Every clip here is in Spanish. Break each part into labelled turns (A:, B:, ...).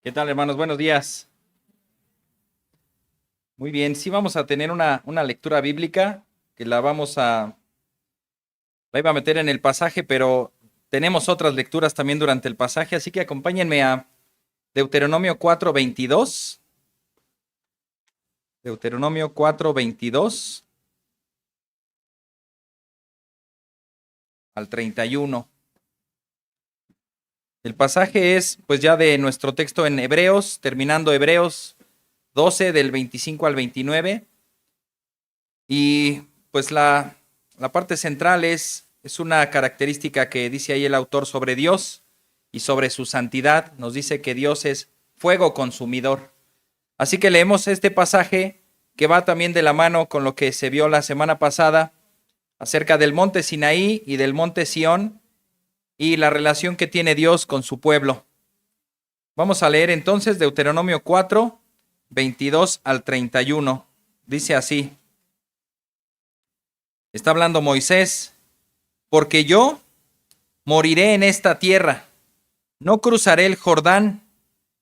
A: ¿Qué tal, hermanos? Buenos días. Muy bien, sí vamos a tener una lectura bíblica que la iba a meter en el pasaje, pero tenemos otras lecturas también durante el pasaje, así que acompáñenme a Deuteronomio 4:22. Deuteronomio 4:22 al 31. El pasaje es pues ya de nuestro texto en Hebreos, terminando Hebreos 12 del 25 al 29. Y pues la parte central es una característica que dice ahí el autor sobre Dios y sobre su santidad. Nos dice que Dios es fuego consumidor. Así que leemos este pasaje que va también de la mano con lo que se vio la semana pasada acerca del monte Sinaí y del monte Sión y la relación que tiene Dios con su pueblo. Vamos a leer entonces Deuteronomio 4, 22 al 31. Dice así. Está hablando Moisés, porque yo moriré en esta tierra, no cruzaré el Jordán,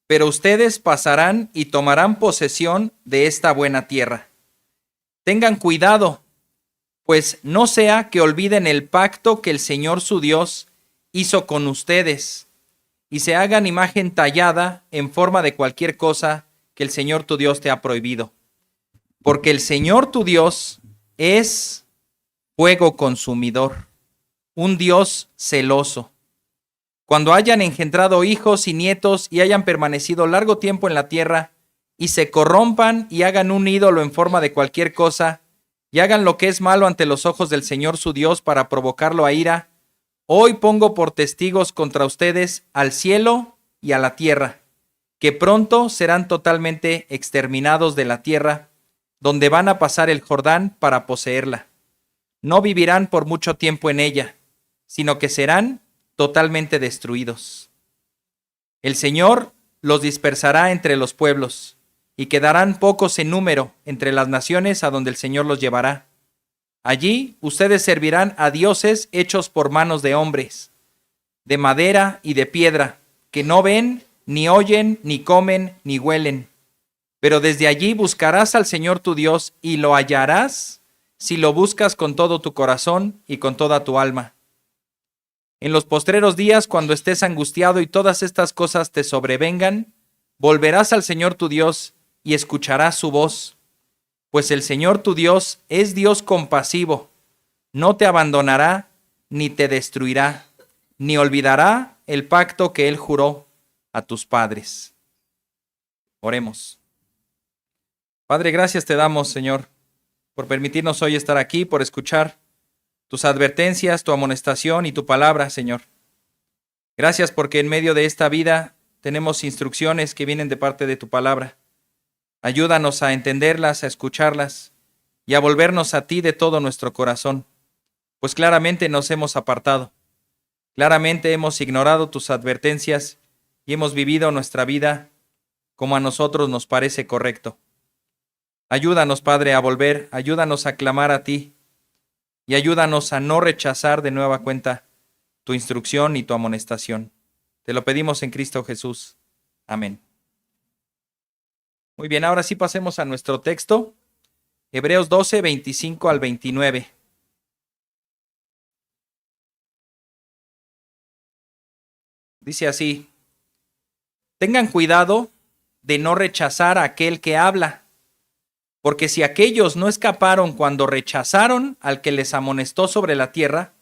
A: pero ustedes pasarán y tomarán posesión de esta buena tierra. Tengan cuidado, pues no sea que olviden el pacto que el Señor su Dios hizo con ustedes, y se hagan imagen tallada en forma de cualquier cosa que el Señor tu Dios te ha prohibido. Porque el Señor tu Dios es fuego consumidor, un Dios celoso. Cuando hayan engendrado hijos y nietos y hayan permanecido largo tiempo en la tierra, y se corrompan y hagan un ídolo en forma de cualquier cosa, y hagan lo que es malo ante los ojos del Señor su Dios para provocarlo a ira, hoy pongo por testigos contra ustedes al cielo y a la tierra, que pronto serán totalmente exterminados de la tierra, donde van a pasar el Jordán para poseerla. No vivirán por mucho tiempo en ella, sino que serán totalmente destruidos. El Señor los dispersará entre los pueblos, y quedarán pocos en número entre las naciones a donde el Señor los llevará. Allí ustedes servirán a dioses hechos por manos de hombres, de madera y de piedra, que no ven, ni oyen, ni comen, ni huelen. Pero desde allí buscarás al Señor tu Dios y lo hallarás si lo buscas con todo tu corazón y con toda tu alma. En los postreros días, cuando estés angustiado y todas estas cosas te sobrevengan, volverás al Señor tu Dios y escucharás su voz, pues el Señor tu Dios es Dios compasivo, no te abandonará ni te destruirá, ni olvidará el pacto que Él juró a tus padres. Oremos. Padre, gracias te damos, Señor, por permitirnos hoy estar aquí, por escuchar tus advertencias, tu amonestación y tu palabra, Señor. Gracias porque en medio de esta vida tenemos instrucciones que vienen de parte de tu palabra. Ayúdanos a entenderlas, a escucharlas y a volvernos a ti de todo nuestro corazón, pues claramente nos hemos apartado. Claramente hemos ignorado tus advertencias y hemos vivido nuestra vida como a nosotros nos parece correcto. Ayúdanos, Padre, a volver, ayúdanos a clamar a ti y ayúdanos a no rechazar de nueva cuenta tu instrucción y tu amonestación. Te lo pedimos en Cristo Jesús. Amén. Muy bien, ahora sí pasemos a nuestro texto, Hebreos 12, 25 al 29. Dice así: tengan cuidado de no rechazar a aquel que habla, porque si aquellos no escaparon cuando rechazaron al que les amonestó sobre la tierra,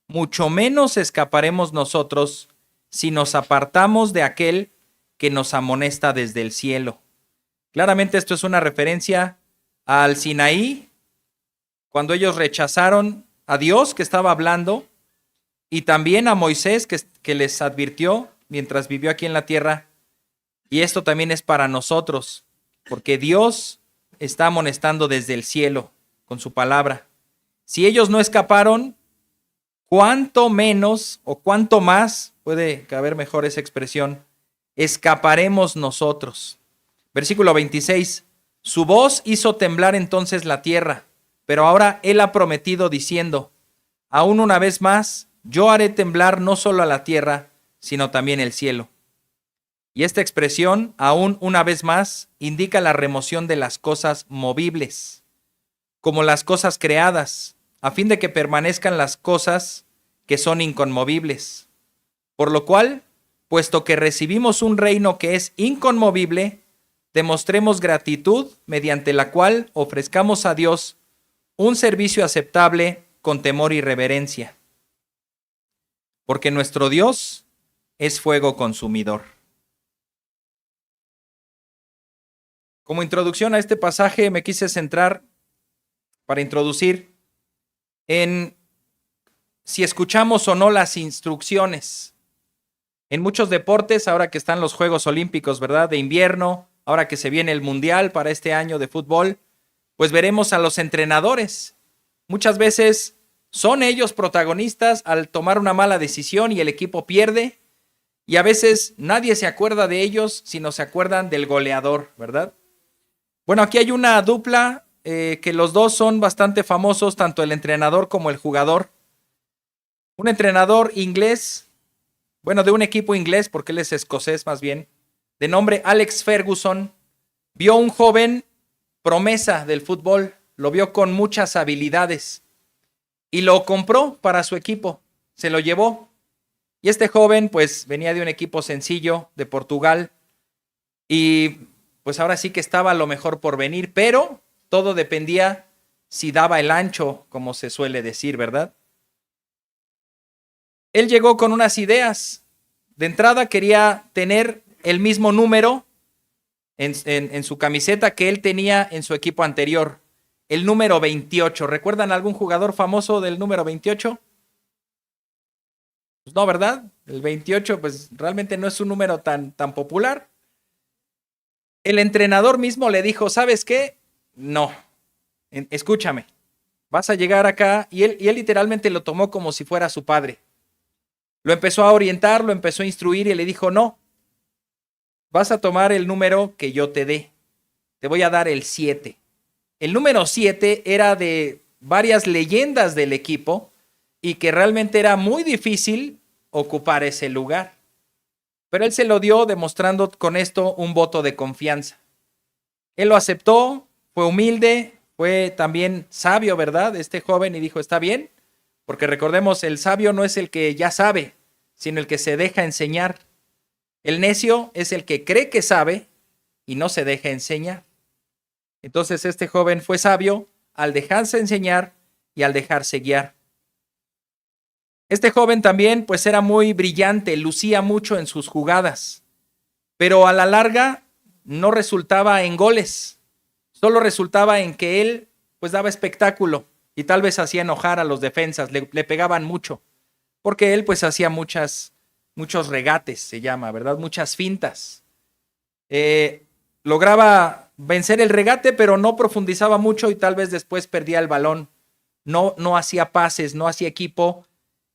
A: mucho menos escaparemos nosotros si nos apartamos de aquel que nos amonesta desde el cielo. Claramente esto es una referencia al Sinaí, cuando ellos rechazaron a Dios que estaba hablando, y también a Moisés que les advirtió mientras vivió aquí en la tierra. Y esto también es para nosotros, porque Dios está amonestando desde el cielo con su palabra. Si ellos no escaparon, cuánto menos o cuánto más, puede caber mejor esa expresión, escaparemos nosotros. Versículo 26. Su voz hizo temblar entonces la tierra, pero ahora Él ha prometido diciendo: aún una vez más, yo haré temblar no solo a la tierra, sino también el cielo. Y esta expresión, aún una vez más, indica la remoción de las cosas movibles, como las cosas creadas, a fin de que permanezcan las cosas que son inconmovibles. Por lo cual, puesto que recibimos un reino que es inconmovible, demostremos gratitud mediante la cual ofrezcamos a Dios un servicio aceptable con temor y reverencia. Porque nuestro Dios es fuego consumidor. Como introducción a este pasaje me quise centrar para introducir en si escuchamos o no las instrucciones. En muchos deportes, ahora que están los Juegos Olímpicos, ¿verdad? De invierno, ahora que se viene el Mundial para este año de fútbol, pues veremos a los entrenadores. Muchas veces son ellos protagonistas al tomar una mala decisión y el equipo pierde. Y a veces nadie se acuerda de ellos, sino se acuerdan del goleador, ¿verdad? Bueno, aquí hay una dupla que los dos son bastante famosos, tanto el entrenador como el jugador. Un entrenador inglés, bueno, de un equipo inglés, porque él es escocés más bien, de nombre Alex Ferguson, vio un joven promesa del fútbol, lo vio con muchas habilidades y lo compró para su equipo, se lo llevó. Y este joven pues venía de un equipo sencillo de Portugal y pues ahora sí que estaba lo mejor por venir, pero todo dependía si daba el ancho, como se suele decir, ¿verdad? Él llegó con unas ideas. De entrada quería tener el mismo número en su camiseta que él tenía en su equipo anterior, el número 28. ¿Recuerdan algún jugador famoso del número 28? Pues no, ¿verdad? El 28 pues realmente no es un número tan popular. El entrenador mismo le dijo, ¿sabes qué? No, escúchame, vas a llegar acá, y él literalmente lo tomó como si fuera su padre. Lo empezó a orientar, lo empezó a instruir y le dijo, no, vas a tomar el número que yo te dé, te voy a dar el 7. El número 7 era de varias leyendas del equipo y que realmente era muy difícil ocupar ese lugar. Pero él se lo dio demostrando con esto un voto de confianza. Él lo aceptó, fue humilde, fue también sabio, ¿verdad? Este joven, y dijo, está bien, porque recordemos, el sabio no es el que ya sabe, sino el que se deja enseñar. El necio es el que cree que sabe y no se deja enseñar. Entonces este joven fue sabio al dejarse enseñar y al dejarse guiar. Este joven también pues era muy brillante, lucía mucho en sus jugadas, pero a la larga no resultaba en goles, solo resultaba en que él pues daba espectáculo y tal vez hacía enojar a los defensas, le pegaban mucho, porque él pues hacía muchos regates, se llama, ¿verdad? Muchas fintas. Lograba vencer el regate, pero no profundizaba mucho y tal vez después perdía el balón. No hacía pases, no hacía equipo,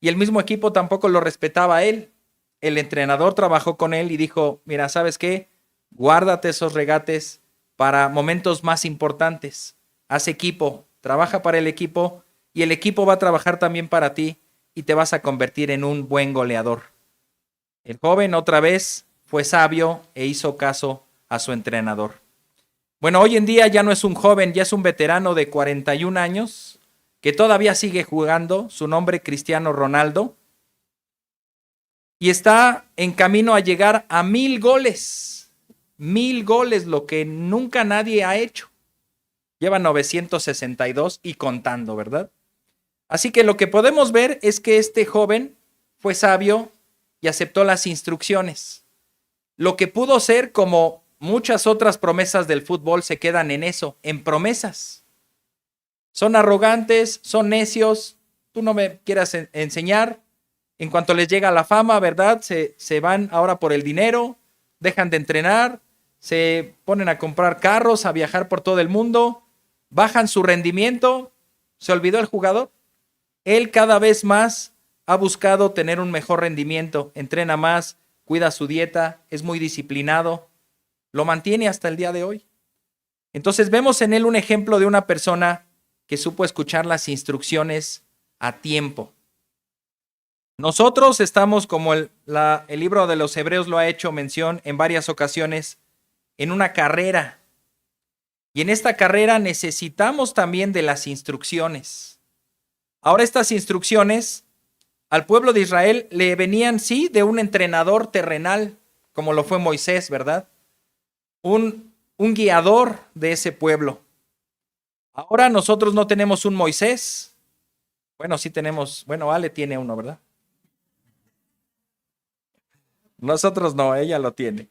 A: y el mismo equipo tampoco lo respetaba a él. El entrenador trabajó con él y dijo, mira, ¿sabes qué? Guárdate esos regates para momentos más importantes. Haz equipo, trabaja para el equipo y el equipo va a trabajar también para ti y te vas a convertir en un buen goleador. El joven otra vez fue sabio e hizo caso a su entrenador. Bueno, hoy en día ya no es un joven, ya es un veterano de 41 años que todavía sigue jugando, su nombre Cristiano Ronaldo, y está en camino a llegar a 1000 goles. 1000 goles, lo que nunca nadie ha hecho. Lleva 962 y contando, ¿verdad? Así que lo que podemos ver es que este joven fue sabio y aceptó las instrucciones. Lo que pudo ser, como muchas otras promesas del fútbol, se quedan en eso, en promesas. Son arrogantes, son necios, tú no me quieras enseñar. En cuanto les llega la fama, ¿verdad? Se van ahora por el dinero, dejan de entrenar, se ponen a comprar carros, a viajar por todo el mundo, bajan su rendimiento. ¿Se olvidó el jugador? Él cada vez más ha buscado tener un mejor rendimiento, entrena más, cuida su dieta, es muy disciplinado, lo mantiene hasta el día de hoy. Entonces vemos en él un ejemplo de una persona que supo escuchar las instrucciones a tiempo. Nosotros estamos, como el libro de los Hebreos lo ha hecho mención en varias ocasiones, en una carrera. Y en esta carrera necesitamos también de las instrucciones. Ahora estas instrucciones al pueblo de Israel le venían, sí, de un entrenador terrenal, como lo fue Moisés, ¿verdad? Un guiador de ese pueblo. Ahora nosotros no tenemos un Moisés. Bueno, sí tenemos, bueno, Ale tiene uno, ¿verdad? Nosotros no, ella lo tiene.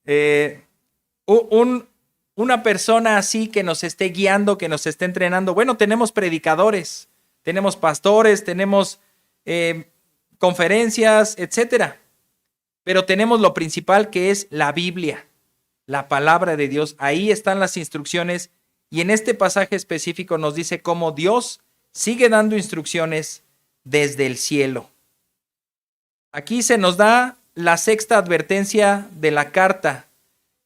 A: Eh, un, una persona así que nos esté guiando, que nos esté entrenando. Bueno, tenemos predicadores, tenemos pastores, tenemos conferencias, etcétera. Pero tenemos lo principal, que es la Biblia, la palabra de Dios. Ahí están las instrucciones y en este pasaje específico nos dice cómo Dios sigue dando instrucciones desde el cielo. Aquí se nos da la sexta advertencia de la carta,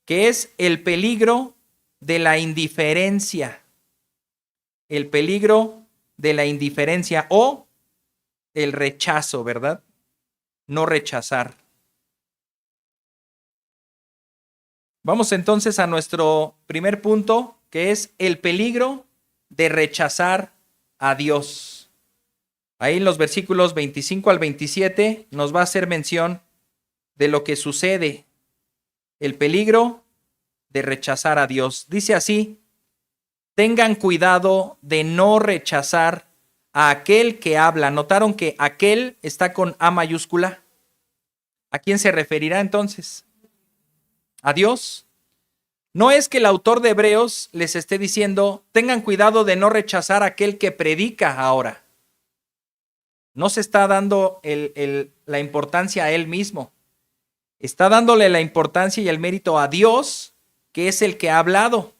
A: que es el peligro de la indiferencia. El peligro de la indiferencia o el rechazo, ¿verdad? No rechazar. Vamos entonces a nuestro primer punto, que es el peligro de rechazar a Dios. Ahí en los versículos 25 al 27 nos va a hacer mención de lo que sucede, el peligro de rechazar a Dios. Dice así: tengan cuidado de no rechazar a aquel que habla. ¿Notaron que aquel está con A mayúscula? ¿A quién se referirá entonces? ¿A Dios? No es que el autor de Hebreos les esté diciendo, tengan cuidado de no rechazar a aquel que predica ahora. No se está dando la importancia a él mismo. Está dándole la importancia y el mérito a Dios, que es el que ha hablado.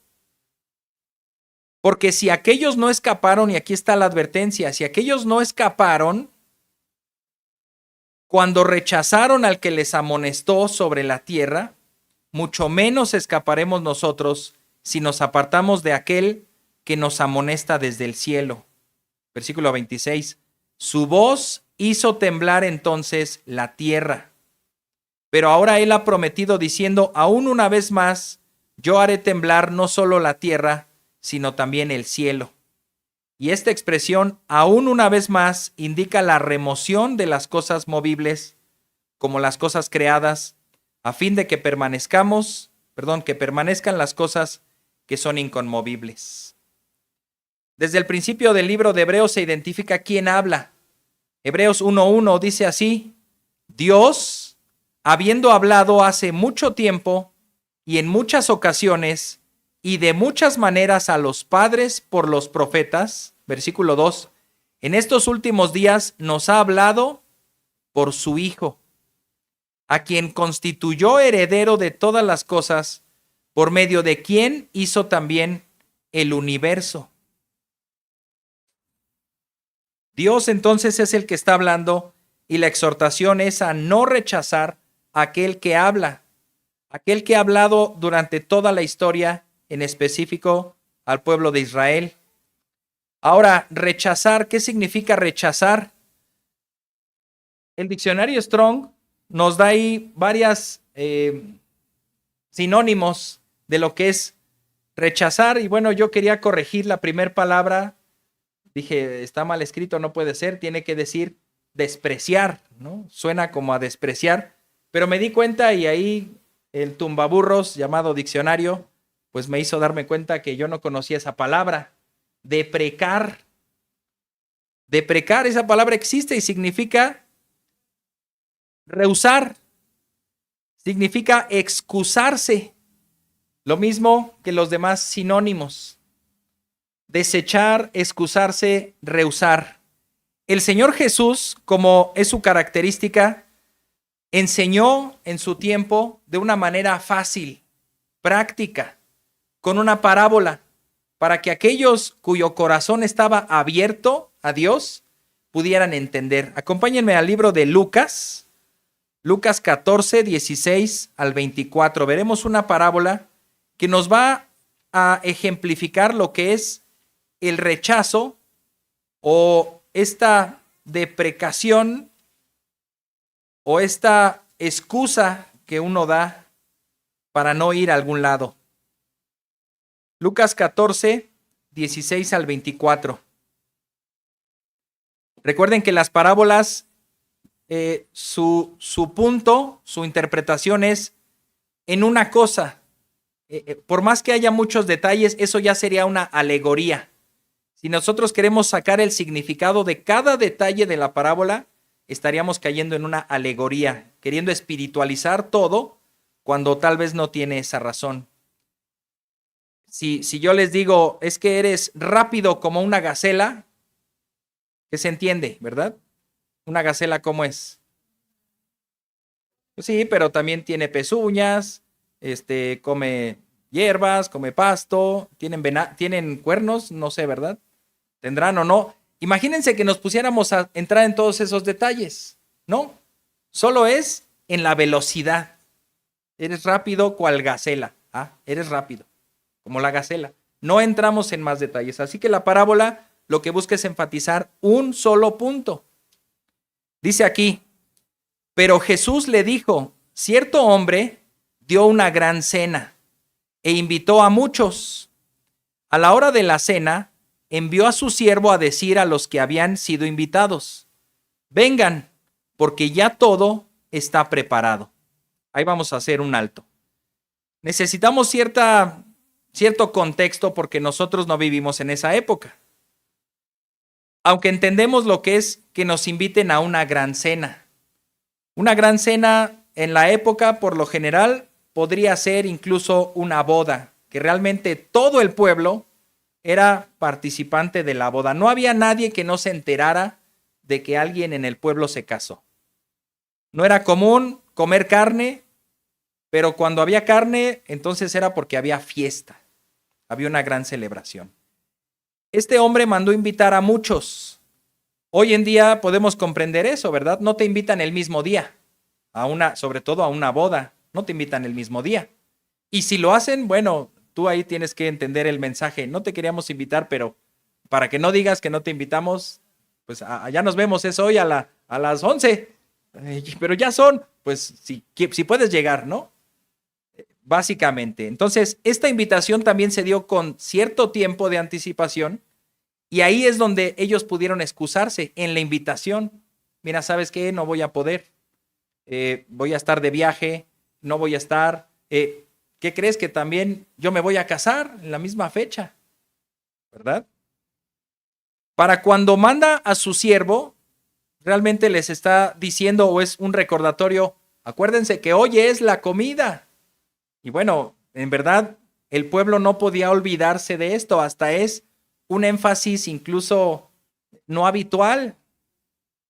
A: Porque si aquellos no escaparon, y aquí está la advertencia, si aquellos no escaparon, cuando rechazaron al que les amonestó sobre la tierra, mucho menos escaparemos nosotros si nos apartamos de aquel que nos amonesta desde el cielo. Versículo 26. Su voz hizo temblar entonces la tierra. Pero ahora él ha prometido diciendo, aún una vez más, yo haré temblar no solo la tierra, sino también el cielo. Y esta expresión, aún una vez más, indica la remoción de las cosas movibles, como las cosas creadas, a fin de que permanezcan las cosas que son inconmovibles. Desde el principio del libro de Hebreos se identifica quién habla. Hebreos 1:1 dice así: Dios, habiendo hablado hace mucho tiempo y en muchas ocasiones y de muchas maneras a los padres por los profetas, versículo 2, en estos últimos días nos ha hablado por su Hijo, a quien constituyó heredero de todas las cosas, por medio de quien hizo también el universo. Dios entonces es el que está hablando y la exhortación es a no rechazar a aquel que habla, aquel que ha hablado durante toda la historia, en específico al pueblo de Israel. Ahora, rechazar, ¿qué significa rechazar? El diccionario Strong nos da ahí varias sinónimos de lo que es rechazar. Y bueno, yo quería corregir la primera palabra. Dije, está mal escrito, no puede ser. Tiene que decir despreciar, ¿no? Suena como a despreciar. Pero me di cuenta y ahí el tumbaburros llamado diccionario, pues me hizo darme cuenta que yo no conocía esa palabra. Deprecar. Deprecar, esa palabra existe y significa rehusar, significa excusarse, lo mismo que los demás sinónimos. Desechar, excusarse, rehusar. El Señor Jesús, como es su característica, enseñó en su tiempo de una manera fácil, práctica, con una parábola, para que aquellos cuyo corazón estaba abierto a Dios pudieran entender. Acompáñenme al libro de Lucas, Lucas 14, 16 al 24. Veremos una parábola que nos va a ejemplificar lo que es el rechazo o esta deprecación o esta excusa que uno da para no ir a algún lado. Lucas 14, 16 al 24. Recuerden que las parábolas, su punto, su interpretación es en una cosa. Por más que haya muchos detalles, eso ya sería una alegoría. Si nosotros queremos sacar el significado de cada detalle de la parábola, estaríamos cayendo en una alegoría, queriendo espiritualizar todo cuando tal vez no tiene esa razón. Si yo les digo, es que eres rápido como una gacela, ¿qué se entiende, verdad? ¿Una gacela cómo es? Pues sí, pero también tiene pezuñas, come hierbas, come pasto, tienen cuernos, no sé, ¿verdad? ¿Tendrán o no? Imagínense que nos pusiéramos a entrar en todos esos detalles, ¿no? Solo es en la velocidad. Eres rápido cual gacela. Eres rápido, como la gacela. No entramos en más detalles. Así que la parábola lo que busca es enfatizar un solo punto. Dice aquí, pero Jesús le dijo, cierto hombre dio una gran cena e invitó a muchos. A la hora de la cena, envió a su siervo a decir a los que habían sido invitados, vengan, porque ya todo está preparado. Ahí vamos a hacer un alto. Necesitamos cierto contexto porque nosotros no vivimos en esa época. Aunque entendemos lo que es que nos inviten a una gran cena. Una gran cena en la época, por lo general, podría ser incluso una boda, que realmente todo el pueblo era participante de la boda. No había nadie que no se enterara de que alguien en el pueblo se casó. No era común comer carne, pero cuando había carne, entonces era porque había fiesta. Había una gran celebración. Este hombre mandó invitar a muchos. Hoy en día podemos comprender eso, ¿verdad? No te invitan el mismo día, sobre todo a una boda. No te invitan el mismo día. Y si lo hacen, bueno, tú ahí tienes que entender el mensaje. No te queríamos invitar, pero para que no digas que no te invitamos, pues allá nos vemos, es hoy a las 11. Pero ya son, pues si puedes llegar, ¿no? Básicamente. Entonces, esta invitación también se dio con cierto tiempo de anticipación y ahí es donde ellos pudieron excusarse en la invitación. Mira, ¿sabes qué? No voy a poder. Voy a estar de viaje, no voy a estar. ¿Qué crees? Que también yo me voy a casar en la misma fecha, ¿verdad? Para cuando manda a su siervo, realmente les está diciendo o es un recordatorio, acuérdense que hoy es la comida. Y bueno, en verdad, el pueblo no podía olvidarse de esto, hasta es un énfasis incluso no habitual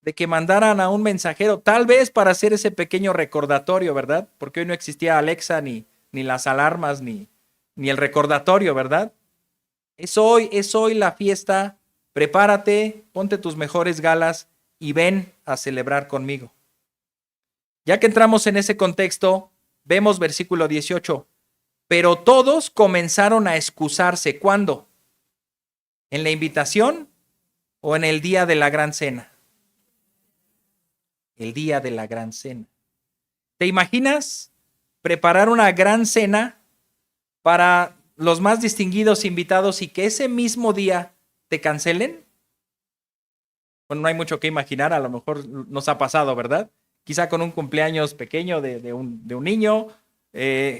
A: de que mandaran a un mensajero, tal vez para hacer ese pequeño recordatorio, ¿verdad? Porque hoy no existía Alexa, ni las alarmas, ni el recordatorio, ¿verdad? Es hoy la fiesta, prepárate, ponte tus mejores galas y ven a celebrar conmigo. Ya que entramos en ese contexto, vemos versículo 18. Pero todos comenzaron a excusarse. ¿Cuándo? ¿En la invitación o en el día de la gran cena? El día de la gran cena. ¿Te imaginas preparar una gran cena para los más distinguidos invitados y que ese mismo día te cancelen? Bueno, no hay mucho que imaginar, a lo mejor nos ha pasado, ¿verdad? Quizá con un cumpleaños pequeño de un niño,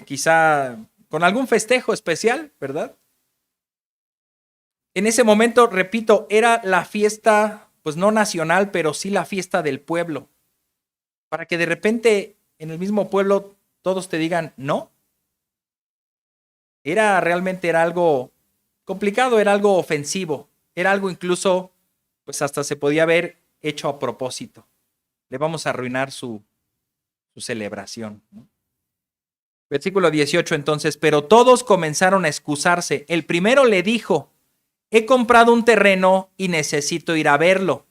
A: quizá con algún festejo especial, ¿verdad? En ese momento, repito, era la fiesta, pues no nacional, pero sí la fiesta del pueblo. Para que de repente en el mismo pueblo todos te digan no. Realmente era algo complicado, era algo ofensivo, era algo incluso, pues hasta se podía haber hecho a propósito. Le vamos a arruinar su celebración, ¿no? Versículo 18 entonces, pero todos comenzaron a excusarse. El primero le dijo, he comprado un terreno y necesito ir a verlo.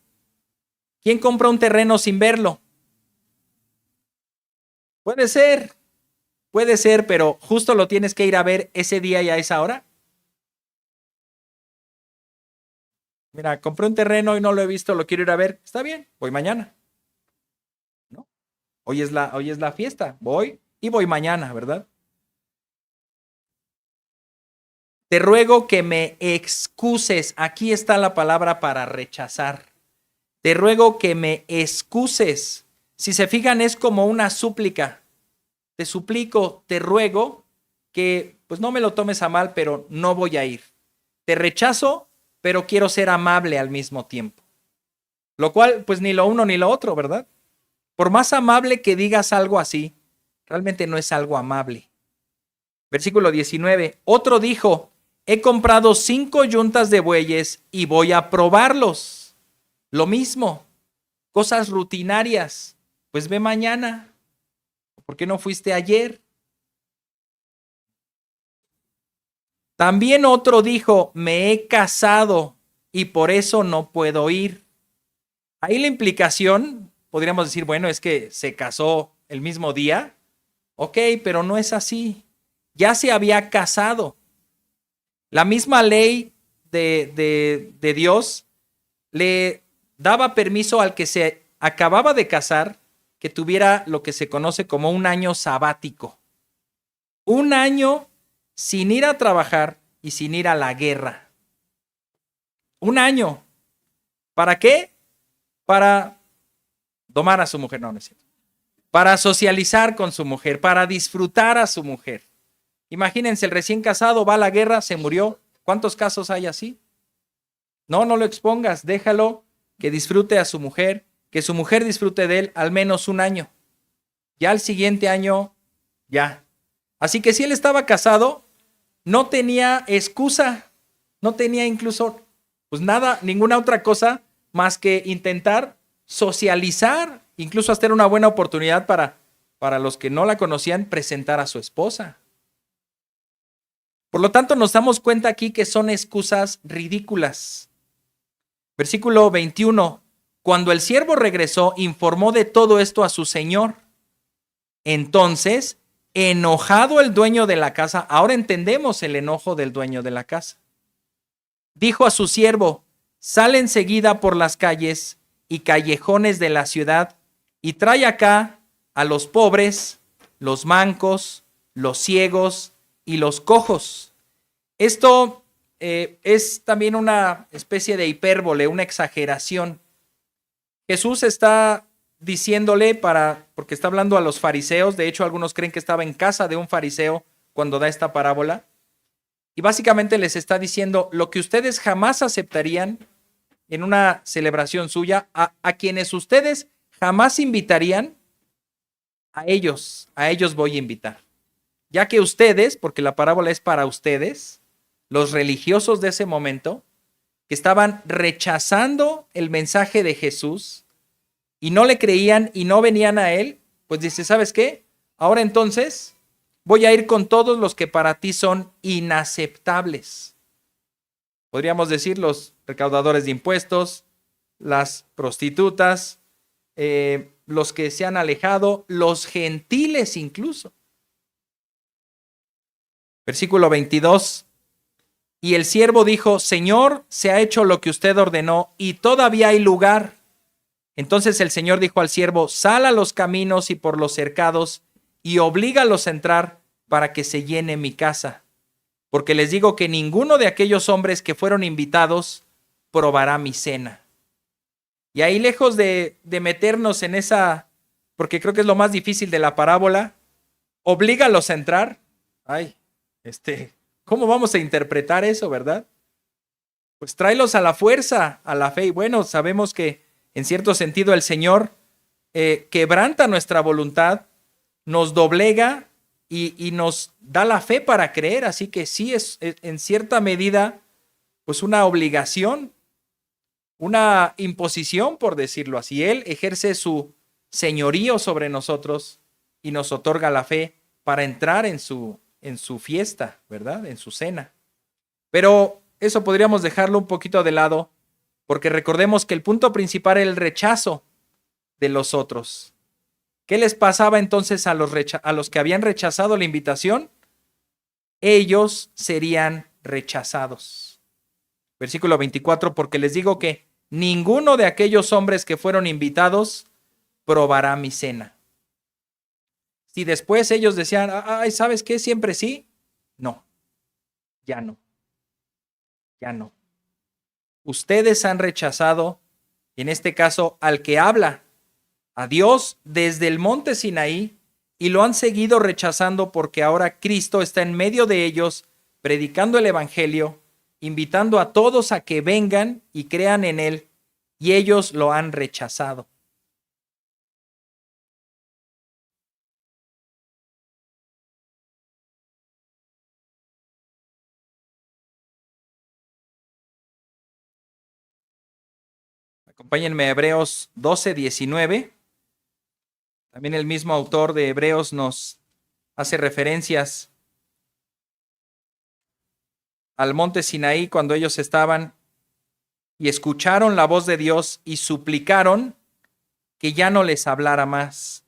A: ¿Quién compra un terreno sin verlo? Puede ser, pero justo lo tienes que ir a ver ese día y a esa hora. Mira, compré un terreno y no lo he visto, lo quiero ir a ver. Está bien, voy mañana, ¿no? hoy es la fiesta, voy y voy mañana, ¿verdad? Te ruego que me excuses. Aquí está la palabra para rechazar. Te ruego que me excuses. Si se fijan, es como una súplica. Te suplico, te ruego que pues no me lo tomes a mal, pero no voy a ir. Te rechazo, pero quiero ser amable al mismo tiempo. Lo cual, pues ni lo uno ni lo otro, ¿verdad? Por más amable que digas algo así, realmente no es algo amable. Versículo 19. Otro dijo, he comprado 5 yuntas de bueyes y voy a probarlos. Lo mismo, cosas rutinarias. Pues ve mañana. ¿Por qué no fuiste ayer? También otro dijo, me he casado y por eso no puedo ir. Ahí la implicación, podríamos decir, bueno, es que se casó el mismo día. Ok, pero no es así. Ya se había casado. La misma ley de Dios le daba permiso al que se acababa de casar que tuviera lo que se conoce como un año sabático. Un año sin ir a trabajar y sin ir a la guerra. Un año. ¿Para qué? Para domar a su mujer, no, no es cierto. Para socializar con su mujer, para disfrutar a su mujer. Imagínense, el recién casado va a la guerra, se murió. ¿Cuántos casos hay así? No, no lo expongas, déjalo que disfrute a su mujer, que su mujer disfrute de él al menos un año. Ya el siguiente año, ya. Así que si él estaba casado, no tenía excusa, no tenía incluso, pues nada, ninguna otra cosa más que intentar socializar, incluso hasta era una buena oportunidad para los que no la conocían, presentar a su esposa. Por lo tanto, nos damos cuenta aquí que son excusas ridículas. Versículo 21. Cuando el siervo regresó, informó de todo esto a su señor. Entonces, enojado el dueño de la casa, ahora entendemos el enojo del dueño de la casa, dijo a su siervo, sale enseguida por las calles y callejones de la ciudad y trae acá a los pobres, los mancos, los ciegos y los cojos. Esto es también una especie de hipérbole, una exageración. Jesús está diciéndole porque está hablando a los fariseos, de hecho algunos creen que estaba en casa de un fariseo cuando da esta parábola, y básicamente les está diciendo lo que ustedes jamás aceptarían en una celebración suya, a quienes ustedes jamás invitarían, a ellos voy a invitar. Ya que ustedes, porque la parábola es para ustedes, los religiosos de ese momento, que estaban rechazando el mensaje de Jesús y no le creían y no venían a él, pues dice, ¿sabes qué? Ahora entonces voy a ir con todos los que para ti son inaceptables. Podríamos decir los recaudadores de impuestos, las prostitutas, los que se han alejado, los gentiles incluso. Versículo 22. Y el siervo dijo, Señor, se ha hecho lo que usted ordenó y todavía hay lugar. Entonces el Señor dijo al siervo, sal a los caminos y por los cercados y oblígalos a entrar para que se llene mi casa. Porque les digo que ninguno de aquellos hombres que fueron invitados probará mi cena. Y ahí lejos de meternos en esa, porque creo que es lo más difícil de la parábola, oblígalos a entrar. Ay, ¿cómo vamos a interpretar eso, verdad? Pues tráelos a la fuerza, a la fe. Y bueno, sabemos que en cierto sentido el Señor quebranta nuestra voluntad, nos doblega y nos da la fe para creer. Así que sí es en cierta medida pues una obligación, una imposición, por decirlo así. Él ejerce su señorío sobre nosotros y nos otorga la fe para entrar en su fiesta, ¿verdad? En su cena. Pero eso podríamos dejarlo un poquito de lado, porque recordemos que el punto principal era el rechazo de los otros. ¿Qué les pasaba entonces a los que habían rechazado la invitación? Ellos serían rechazados. Versículo 24, porque les digo que ninguno de aquellos hombres que fueron invitados probará mi cena. Si después ellos decían, ay, ¿sabes qué? Siempre sí. No, ya no, ya no. Ustedes han rechazado, en este caso, al que habla, a Dios desde el monte Sinaí, y lo han seguido rechazando porque ahora Cristo está en medio de ellos, predicando el Evangelio, invitando a todos a que vengan y crean en Él, y ellos lo han rechazado. Acompáñenme a Hebreos 12:19. También el mismo autor de Hebreos nos hace referencias al monte Sinaí cuando ellos estaban y escucharon la voz de Dios y suplicaron que ya no les hablara más.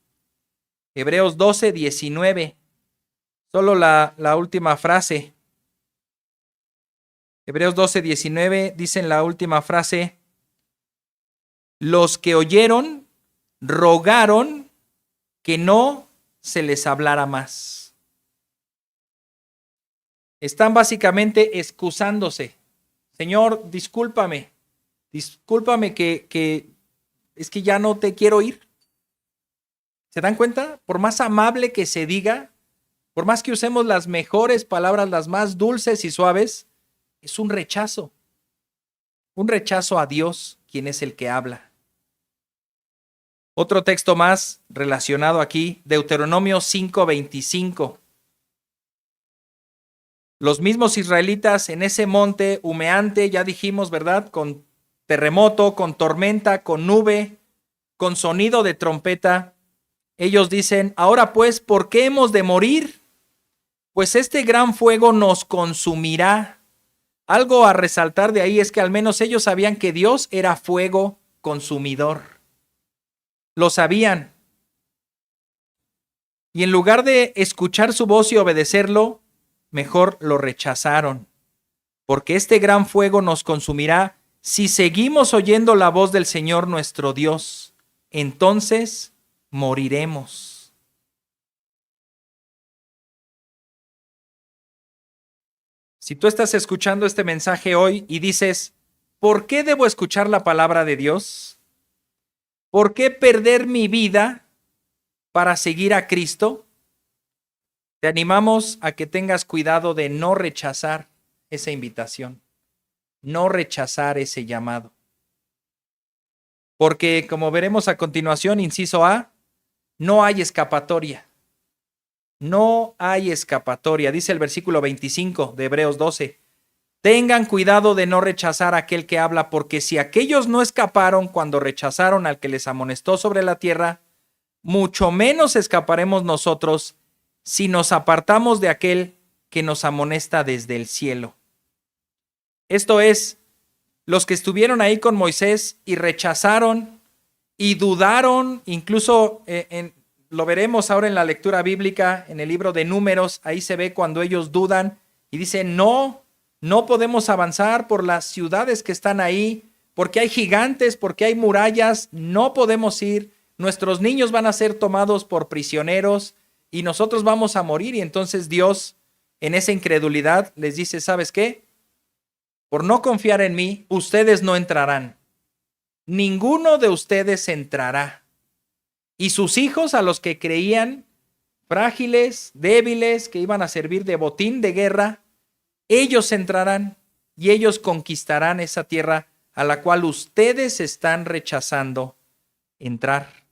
A: Hebreos 12:19. Solo la última frase. Hebreos 12:19 dice en la última frase: los que oyeron rogaron que no se les hablara más. Están básicamente excusándose. Señor, discúlpame que es que ya no te quiero oír. ¿Se dan cuenta? Por más amable que se diga, por más que usemos las mejores palabras, las más dulces y suaves, es un rechazo a Dios, quien es el que habla. Otro texto más relacionado aquí, Deuteronomio 5:25. Los mismos israelitas en ese monte humeante, ya dijimos, ¿verdad? Con terremoto, con tormenta, con nube, con sonido de trompeta. Ellos dicen, ahora pues, ¿por qué hemos de morir? Pues este gran fuego nos consumirá. Algo a resaltar de ahí es que al menos ellos sabían que Dios era fuego consumidor. Lo sabían. Y en lugar de escuchar su voz y obedecerlo, mejor lo rechazaron. Porque este gran fuego nos consumirá si seguimos oyendo la voz del Señor nuestro Dios. Entonces moriremos. Si tú estás escuchando este mensaje hoy y dices, ¿por qué debo escuchar la palabra de Dios? ¿Por qué perder mi vida para seguir a Cristo? Te animamos a que tengas cuidado de no rechazar esa invitación, no rechazar ese llamado. Porque, como veremos a continuación, inciso A, no hay escapatoria. No hay escapatoria. Dice el versículo 25 de Hebreos 12. Tengan cuidado de no rechazar a aquel que habla, porque si aquellos no escaparon cuando rechazaron al que les amonestó sobre la tierra, mucho menos escaparemos nosotros si nos apartamos de aquel que nos amonesta desde el cielo. Esto es, los que estuvieron ahí con Moisés y rechazaron y dudaron, incluso lo veremos ahora en la lectura bíblica, en el libro de Números, ahí se ve cuando ellos dudan y dicen, no podemos avanzar por las ciudades que están ahí, porque hay gigantes, porque hay murallas, no podemos ir, nuestros niños van a ser tomados por prisioneros y nosotros vamos a morir. Y entonces Dios, en esa incredulidad, les dice, ¿sabes qué? Por no confiar en mí, ustedes no entrarán. Ninguno de ustedes entrará. Y sus hijos, a los que creían frágiles, débiles, que iban a servir de botín de guerra, ellos entrarán y ellos conquistarán esa tierra a la cual ustedes están rechazando entrar.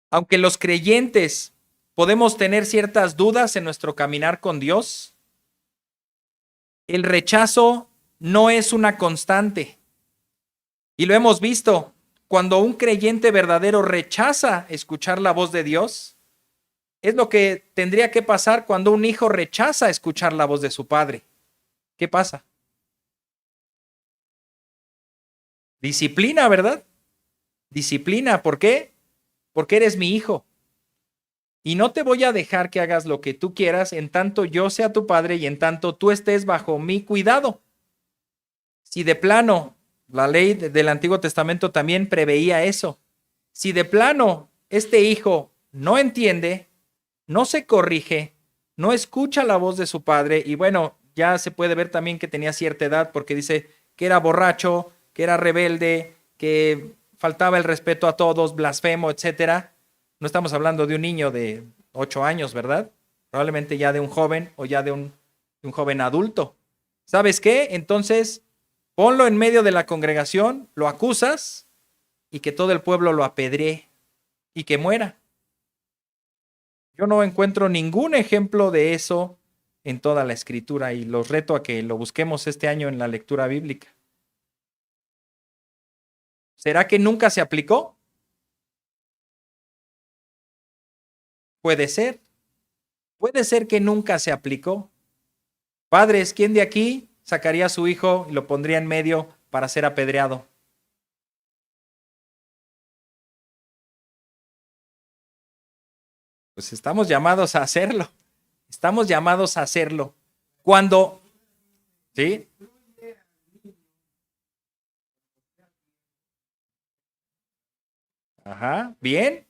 A: Aunque los creyentes podemos tener ciertas dudas en nuestro caminar con Dios, el rechazo no es una constante. Y lo hemos visto, cuando un creyente verdadero rechaza escuchar la voz de Dios, es lo que tendría que pasar cuando un hijo rechaza escuchar la voz de su padre. ¿Qué pasa? Disciplina, ¿verdad? Disciplina, ¿por qué? Porque eres mi hijo. Y no te voy a dejar que hagas lo que tú quieras en tanto yo sea tu padre y en tanto tú estés bajo mi cuidado. Si de plano la ley del Antiguo Testamento también preveía eso. Si de plano este hijo no entiende, no se corrige, no escucha la voz de su padre, y bueno, ya se puede ver también que tenía cierta edad porque dice que era borracho, que era rebelde, que faltaba el respeto a todos, blasfemo, etcétera. No estamos hablando de un niño de 8 años, ¿verdad? Probablemente ya de un joven o ya de un joven adulto. ¿Sabes qué? Entonces, ponlo en medio de la congregación, lo acusas y que todo el pueblo lo apedree y que muera. Yo no encuentro ningún ejemplo de eso en toda la escritura y los reto a que lo busquemos este año en la lectura bíblica. ¿Será que nunca se aplicó? Puede ser. Puede ser que nunca se aplicó. Padres, ¿quién de aquí sacaría a su hijo y lo pondría en medio para ser apedreado? Pues estamos llamados a hacerlo. Estamos llamados a hacerlo. Cuando, ¿sí? Ajá, bien.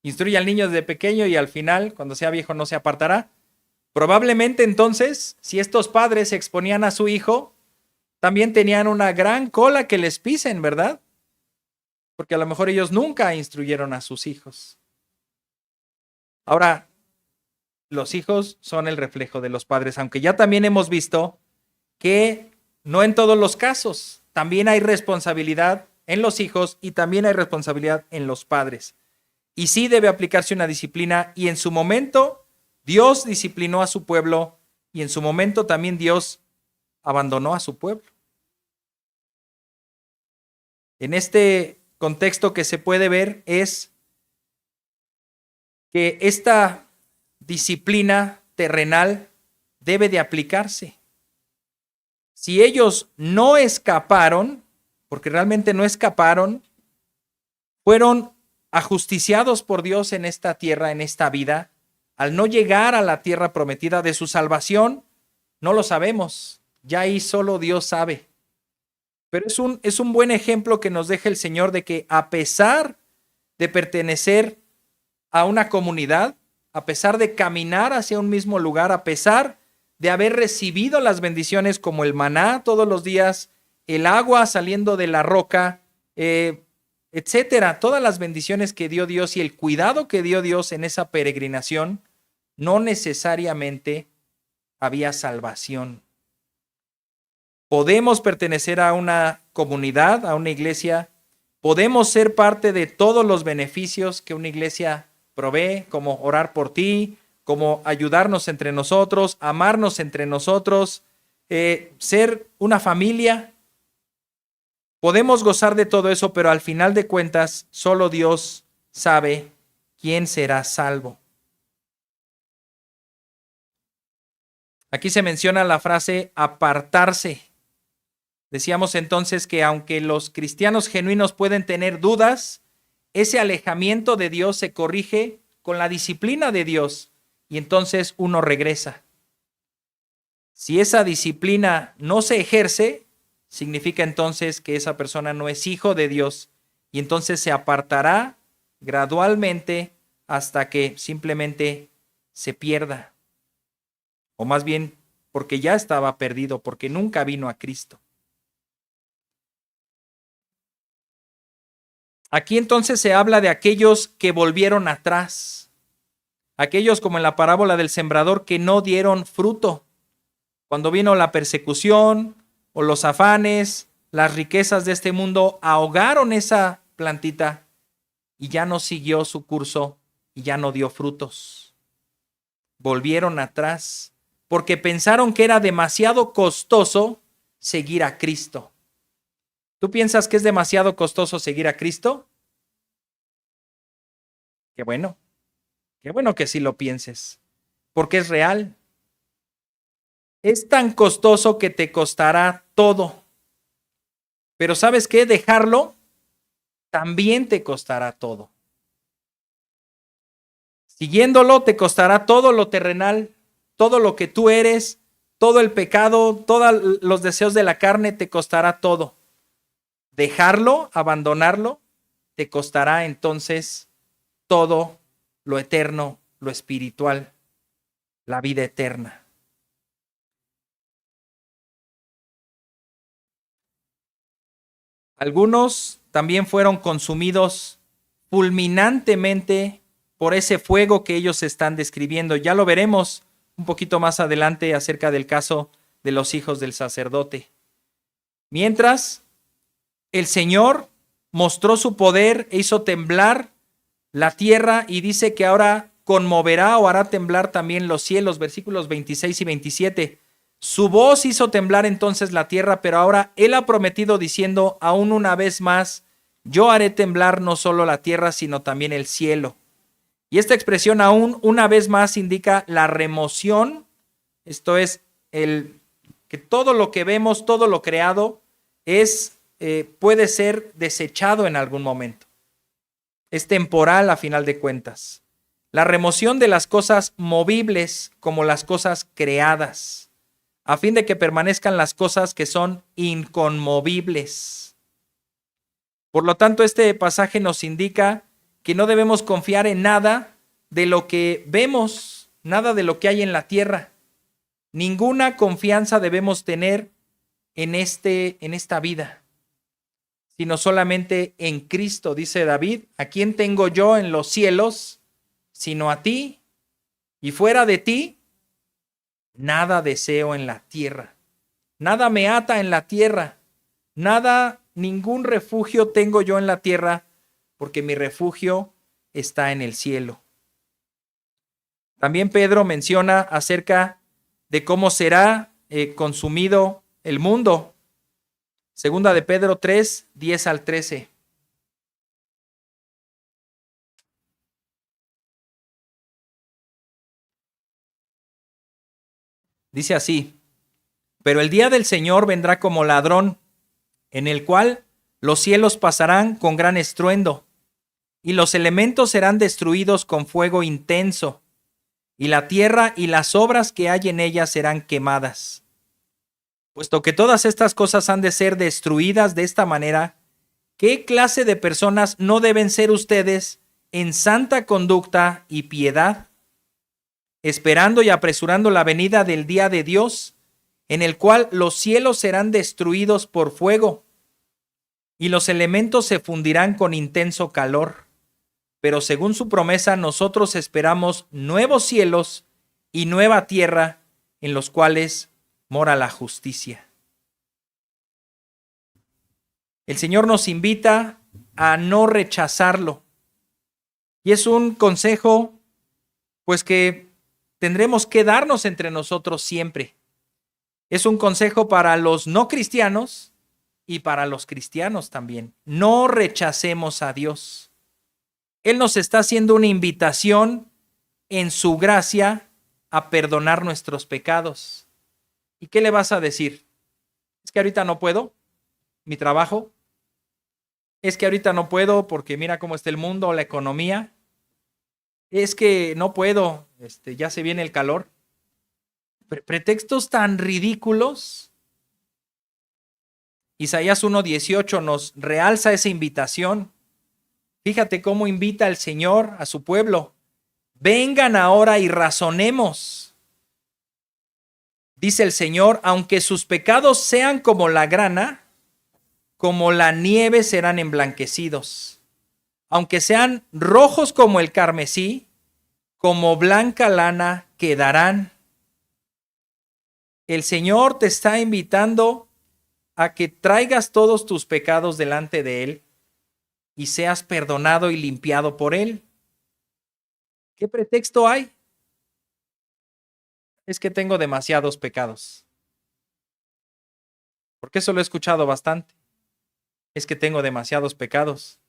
A: Instruye al niño desde pequeño y al final, cuando sea viejo, no se apartará. Probablemente entonces, si estos padres exponían a su hijo, también tenían una gran cola que les pisen, ¿verdad? Porque a lo mejor ellos nunca instruyeron a sus hijos. Ahora, los hijos son el reflejo de los padres, aunque ya también hemos visto que no en todos los casos, también hay responsabilidad en los hijos y también hay responsabilidad en los padres. Y sí debe aplicarse una disciplina y en su momento Dios disciplinó a su pueblo y en su momento también Dios abandonó a su pueblo. En este contexto que se puede ver es que esta disciplina terrenal debe de aplicarse. Si ellos no escaparon, porque realmente no escaparon, fueron ajusticiados por Dios en esta tierra, en esta vida, al no llegar a la tierra prometida de su salvación, no lo sabemos, ya ahí solo Dios sabe. Pero es un buen ejemplo que nos deja el Señor de que a pesar de pertenecer a una comunidad, a pesar de caminar hacia un mismo lugar, a pesar de haber recibido las bendiciones como el maná todos los días, el agua saliendo de la roca, etcétera, todas las bendiciones que dio Dios y el cuidado que dio Dios en esa peregrinación, no necesariamente había salvación. Podemos pertenecer a una comunidad, a una iglesia, podemos ser parte de todos los beneficios que una iglesia provee, como orar por ti, como ayudarnos entre nosotros, amarnos entre nosotros, ser una familia. Podemos gozar de todo eso, pero al final de cuentas, solo Dios sabe quién será salvo. Aquí se menciona la frase apartarse. Decíamos entonces que aunque los cristianos genuinos pueden tener dudas, ese alejamiento de Dios se corrige con la disciplina de Dios y entonces uno regresa. Si esa disciplina no se ejerce, significa entonces que esa persona no es hijo de Dios y entonces se apartará gradualmente hasta que simplemente se pierda. O más bien porque ya estaba perdido, porque nunca vino a Cristo. Aquí entonces se habla de aquellos que volvieron atrás, aquellos como en la parábola del sembrador que no dieron fruto. Cuando vino la persecución o los afanes, las riquezas de este mundo ahogaron esa plantita y ya no siguió su curso y ya no dio frutos. Volvieron atrás porque pensaron que era demasiado costoso seguir a Cristo. ¿Tú piensas que es demasiado costoso seguir a Cristo? Qué bueno que sí lo pienses, porque es real. Es tan costoso que te costará todo. Pero ¿sabes qué? Dejarlo también te costará todo. Siguiéndolo te costará todo lo terrenal, todo lo que tú eres, todo el pecado, todos los deseos de la carne, te costará todo. Dejarlo, abandonarlo, te costará entonces todo lo eterno, lo espiritual, la vida eterna. Algunos también fueron consumidos fulminantemente por ese fuego que ellos están describiendo. Ya lo veremos un poquito más adelante acerca del caso de los hijos del sacerdote. Mientras, el Señor mostró su poder e hizo temblar la tierra y dice que ahora conmoverá o hará temblar también los cielos, versículos 26 y 27. Su voz hizo temblar entonces la tierra, pero ahora Él ha prometido diciendo, aún una vez más, yo haré temblar no solo la tierra, sino también el cielo. Y esta expresión aún una vez más indica la remoción, esto es, que todo lo que vemos, todo lo creado, puede ser desechado en algún momento. Es temporal a final de cuentas. La remoción de las cosas movibles como las cosas creadas, a fin de que permanezcan las cosas que son inconmovibles. Por lo tanto, este pasaje nos indica que no debemos confiar en nada de lo que vemos, nada de lo que hay en la tierra. Ninguna confianza debemos tener en esta vida, sino solamente en Cristo, dice David, ¿a quién tengo yo en los cielos, sino a ti? Y fuera de ti, nada deseo en la tierra. Nada me ata en la tierra. Ningún refugio tengo yo en la tierra, porque mi refugio está en el cielo. También Pedro menciona acerca de cómo será consumido el mundo. Segunda de Pedro 3, 10 al 13. Dice así: pero el día del Señor vendrá como ladrón, en el cual los cielos pasarán con gran estruendo, y los elementos serán destruidos con fuego intenso, y la tierra y las obras que hay en ella serán quemadas. Puesto que todas estas cosas han de ser destruidas de esta manera, ¿qué clase de personas no deben ser ustedes en santa conducta y piedad, esperando y apresurando la venida del día de Dios, en el cual los cielos serán destruidos por fuego, y los elementos se fundirán con intenso calor? Pero según su promesa, nosotros esperamos nuevos cielos y nueva tierra en los cuales mora la justicia. El Señor nos invita a no rechazarlo. Y es un consejo, pues, que tendremos que darnos entre nosotros siempre. Es un consejo para los no cristianos y para los cristianos también. No rechacemos a Dios. Él nos está haciendo una invitación en su gracia a perdonar nuestros pecados. ¿Y qué le vas a decir? Es que ahorita no puedo, mi trabajo. Es que ahorita no puedo porque mira cómo está el mundo, la economía. Es que no puedo, ya se viene el calor. Pretextos tan ridículos. Isaías 1:18 nos realza esa invitación. Fíjate cómo invita el Señor a su pueblo. Vengan ahora y razonemos. Dice el Señor, aunque sus pecados sean como la grana, como la nieve serán emblanquecidos. Aunque sean rojos como el carmesí, como blanca lana quedarán. El Señor te está invitando a que traigas todos tus pecados delante de Él y seas perdonado y limpiado por Él. ¿Qué pretexto hay? Es que tengo demasiados pecados. Porque eso lo he escuchado bastante. Es que tengo demasiados pecados.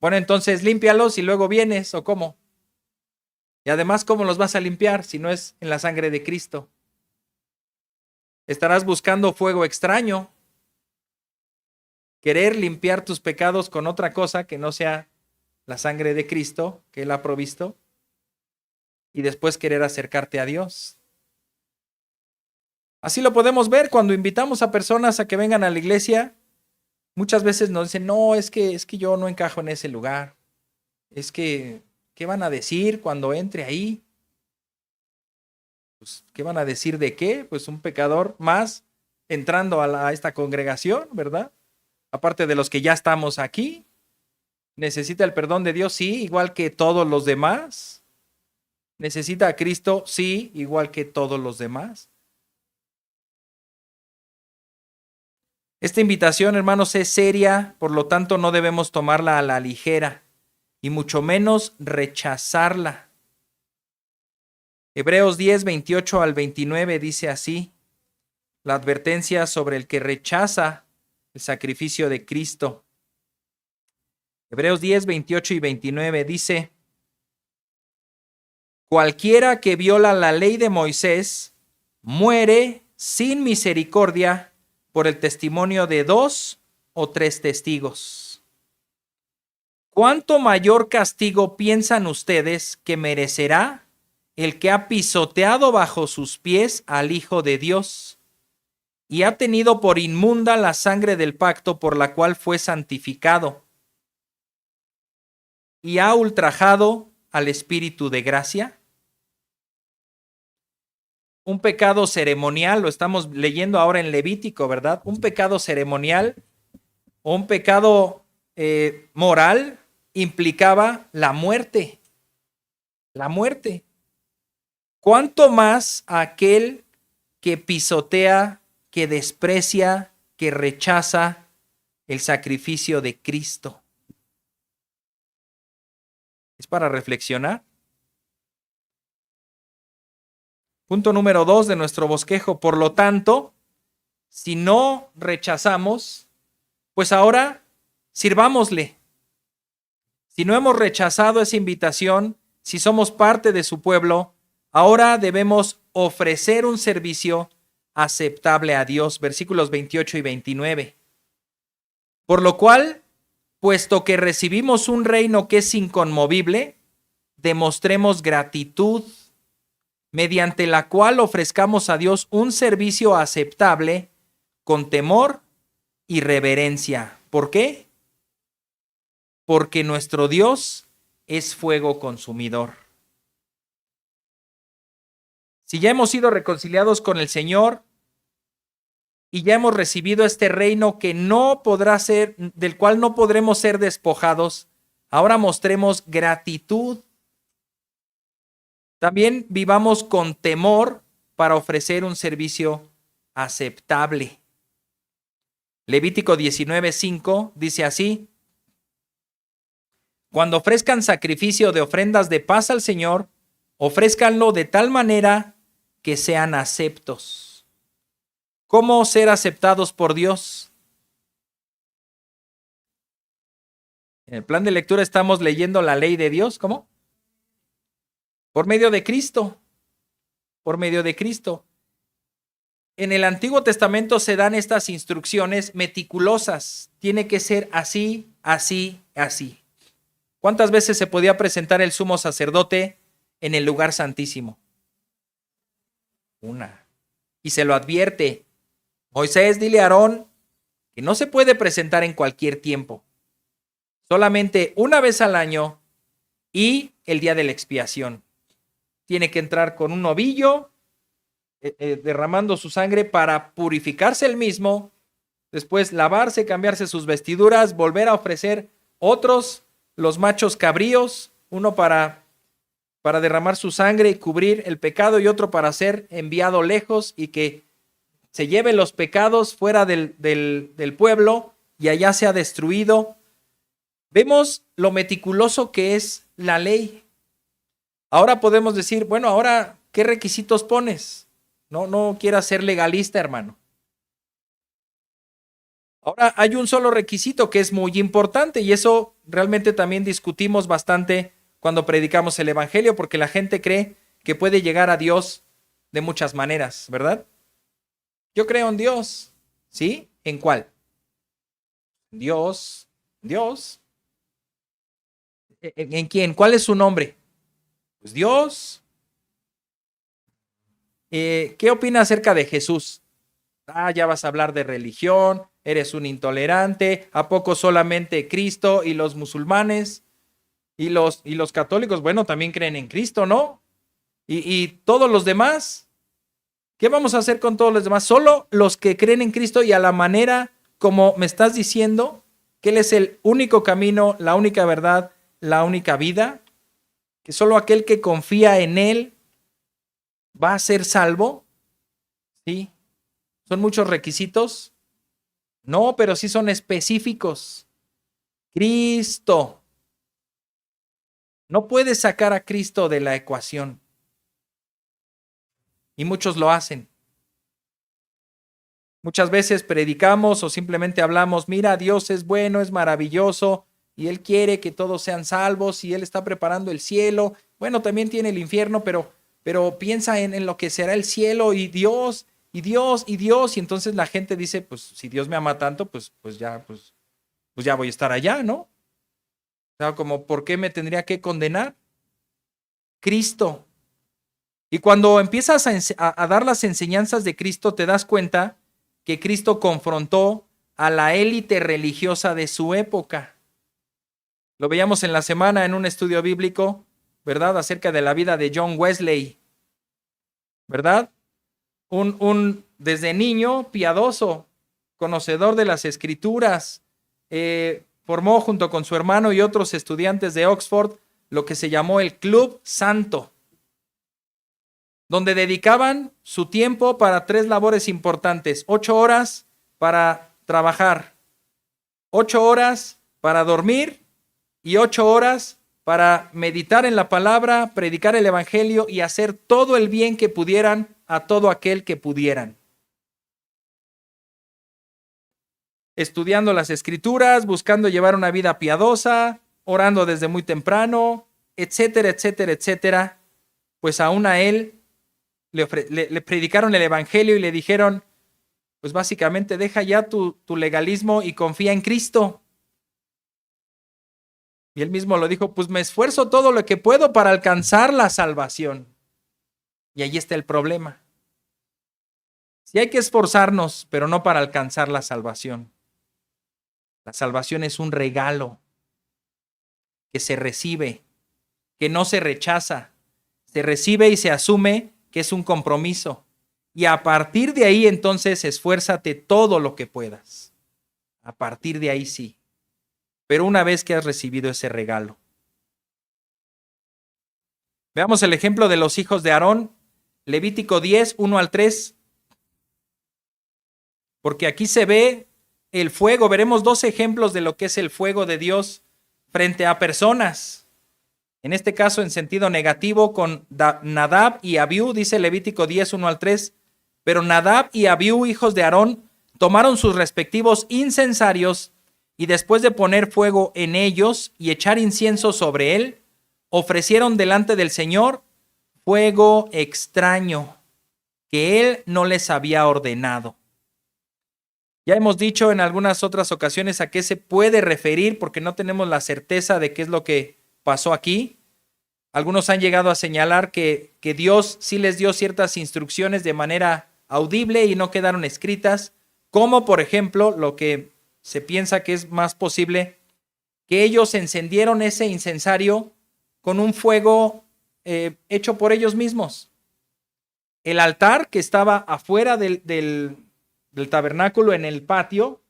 A: Bueno, entonces límpialos y luego vienes, ¿o cómo? Y además, ¿cómo los vas a limpiar si no es en la sangre de Cristo? Estarás buscando fuego extraño. Querer limpiar tus pecados con otra cosa que no sea la sangre de Cristo que Él ha provisto. Y después querer acercarte a Dios. Así lo podemos ver cuando invitamos a personas a que vengan a la iglesia. Muchas veces nos dicen, no, es que yo no encajo en ese lugar. Es que, ¿qué van a decir cuando entre ahí? Pues, ¿qué van a decir de qué? Pues un pecador más entrando a esta congregación, ¿verdad? Aparte de los que ya estamos aquí. ¿Necesita el perdón de Dios? Sí, igual que todos los demás. ¿Necesita a Cristo? Sí, igual que todos los demás. Esta invitación, hermanos, es seria, por lo tanto no debemos tomarla a la ligera y mucho menos rechazarla. Hebreos 10, 28 al 29 dice así, la advertencia sobre el que rechaza el sacrificio de Cristo. Hebreos 10, 28 y 29 dice, cualquiera que viola la ley de Moisés muere sin misericordia por el testimonio de 2 o 3 testigos. ¿Cuánto mayor castigo piensan ustedes que merecerá el que ha pisoteado bajo sus pies al Hijo de Dios y ha tenido por inmunda la sangre del pacto por la cual fue santificado y ha ultrajado al Espíritu de gracia? Un pecado ceremonial, lo estamos leyendo ahora en Levítico, ¿verdad? Un pecado ceremonial o un pecado moral implicaba la muerte. La muerte. ¿Cuánto más aquel que pisotea, que desprecia, que rechaza el sacrificio de Cristo? Es para reflexionar. Punto número 2 de nuestro bosquejo. Por lo tanto, si no rechazamos, pues ahora sirvámosle. Si no hemos rechazado esa invitación, si somos parte de su pueblo, ahora debemos ofrecer un servicio aceptable a Dios. Versículos 28 y 29. Por lo cual, puesto que recibimos un reino que es inconmovible, demostremos gratitud, mediante la cual ofrezcamos a Dios un servicio aceptable con temor y reverencia. ¿Por qué? Porque nuestro Dios es fuego consumidor. Si ya hemos sido reconciliados con el Señor y ya hemos recibido este reino que no podrá ser, del cual no podremos ser despojados, ahora mostremos gratitud. También vivamos con temor para ofrecer un servicio aceptable. Levítico 19:5 dice así: cuando ofrezcan sacrificio de ofrendas de paz al Señor, ofrézcanlo de tal manera que sean aceptos. ¿Cómo ser aceptados por Dios? En el plan de lectura estamos leyendo la ley de Dios. ¿Cómo? Por medio de Cristo. Por medio de Cristo. En el Antiguo Testamento se dan estas instrucciones meticulosas. Tiene que ser así, así, así. ¿Cuántas veces se podía presentar el sumo sacerdote en el lugar santísimo? Una. Y se lo advierte. Moisés, dile a Aarón que no se puede presentar en cualquier tiempo. Solamente una vez al año y el día de la expiación. Tiene que entrar con un novillo, derramando su sangre para purificarse él mismo, después lavarse, cambiarse sus vestiduras, volver a ofrecer otros, los machos cabríos, uno para derramar su sangre y cubrir el pecado y otro para ser enviado lejos y que se lleven los pecados fuera del pueblo y allá sea destruido. Vemos lo meticuloso que es la ley. Ahora podemos decir, bueno, ahora, ¿qué requisitos pones? No quieras ser legalista, hermano. Ahora hay un solo requisito que es muy importante y eso realmente también discutimos bastante cuando predicamos el evangelio, porque la gente cree que puede llegar a Dios de muchas maneras, ¿verdad? Yo creo en Dios, ¿sí? ¿En cuál? Dios. ¿En quién? ¿Cuál es su nombre? Pues Dios. ¿Qué opina acerca de Jesús? Ya vas a hablar de religión, eres un intolerante, ¿a poco solamente Cristo y los musulmanes y los católicos? Bueno, también creen en Cristo, ¿no? Y todos los demás, ¿qué vamos a hacer con todos los demás? Solo los que creen en Cristo y a la manera como me estás diciendo que Él es el único camino, la única verdad, la única vida, que solo aquel que confía en Él va a ser salvo. ¿Sí? ¿Son muchos requisitos? No, pero sí son específicos. Cristo. No puedes sacar a Cristo de la ecuación. Y muchos lo hacen. Muchas veces predicamos o simplemente hablamos, mira, Dios es bueno, es maravilloso, y Él quiere que todos sean salvos, y Él está preparando el cielo. Bueno, también tiene el infierno, pero piensa en lo que será el cielo, y Dios, y Dios, y Dios. Y entonces la gente dice, pues si Dios me ama tanto, pues ya voy a estar allá, ¿no? O sea, como, ¿por qué me tendría que condenar? Cristo. Y cuando empiezas a dar las enseñanzas de Cristo, te das cuenta que Cristo confrontó a la élite religiosa de su época. Lo veíamos en la semana en un estudio bíblico, ¿verdad? Acerca de la vida de John Wesley, ¿verdad? Desde niño piadoso, conocedor de las Escrituras, formó junto con su hermano y otros estudiantes de Oxford lo que se llamó el Club Santo, donde dedicaban su tiempo para 3 labores importantes: 8 horas para trabajar, 8 horas para dormir y 8 horas para meditar en la palabra, predicar el evangelio y hacer todo el bien que pudieran a todo aquel que pudieran. Estudiando las Escrituras, buscando llevar una vida piadosa, orando desde muy temprano, etcétera, etcétera, etcétera. Pues aún a él le predicaron el evangelio y le dijeron, pues básicamente deja ya tu legalismo y confía en Cristo. Y él mismo lo dijo, pues me esfuerzo todo lo que puedo para alcanzar la salvación. Y ahí está el problema. Sí hay que esforzarnos, pero no para alcanzar la salvación. La salvación es un regalo que se recibe, que no se rechaza. Se recibe y se asume que es un compromiso. Y a partir de ahí, entonces, esfuérzate todo lo que puedas. A partir de ahí sí. Pero una vez que has recibido ese regalo. Veamos el ejemplo de los hijos de Aarón. Levítico 10, 1 al 3. Porque aquí se ve el fuego. Veremos 2 ejemplos de lo que es el fuego de Dios frente a personas. En este caso, en sentido negativo, con Nadab y Abiú, dice Levítico 10, 1 al 3. Pero Nadab y Abiú, hijos de Aarón, tomaron sus respectivos incensarios y después de poner fuego en ellos y echar incienso sobre él, ofrecieron delante del Señor fuego extraño que él no les había ordenado. Ya hemos dicho en algunas otras ocasiones a qué se puede referir porque no tenemos la certeza de qué es lo que pasó aquí. Algunos han llegado a señalar que Dios sí les dio ciertas instrucciones de manera audible y no quedaron escritas, como por ejemplo lo que se piensa que es más posible, que ellos encendieron ese incensario con un fuego hecho por ellos mismos. El altar que estaba afuera del tabernáculo en el patio,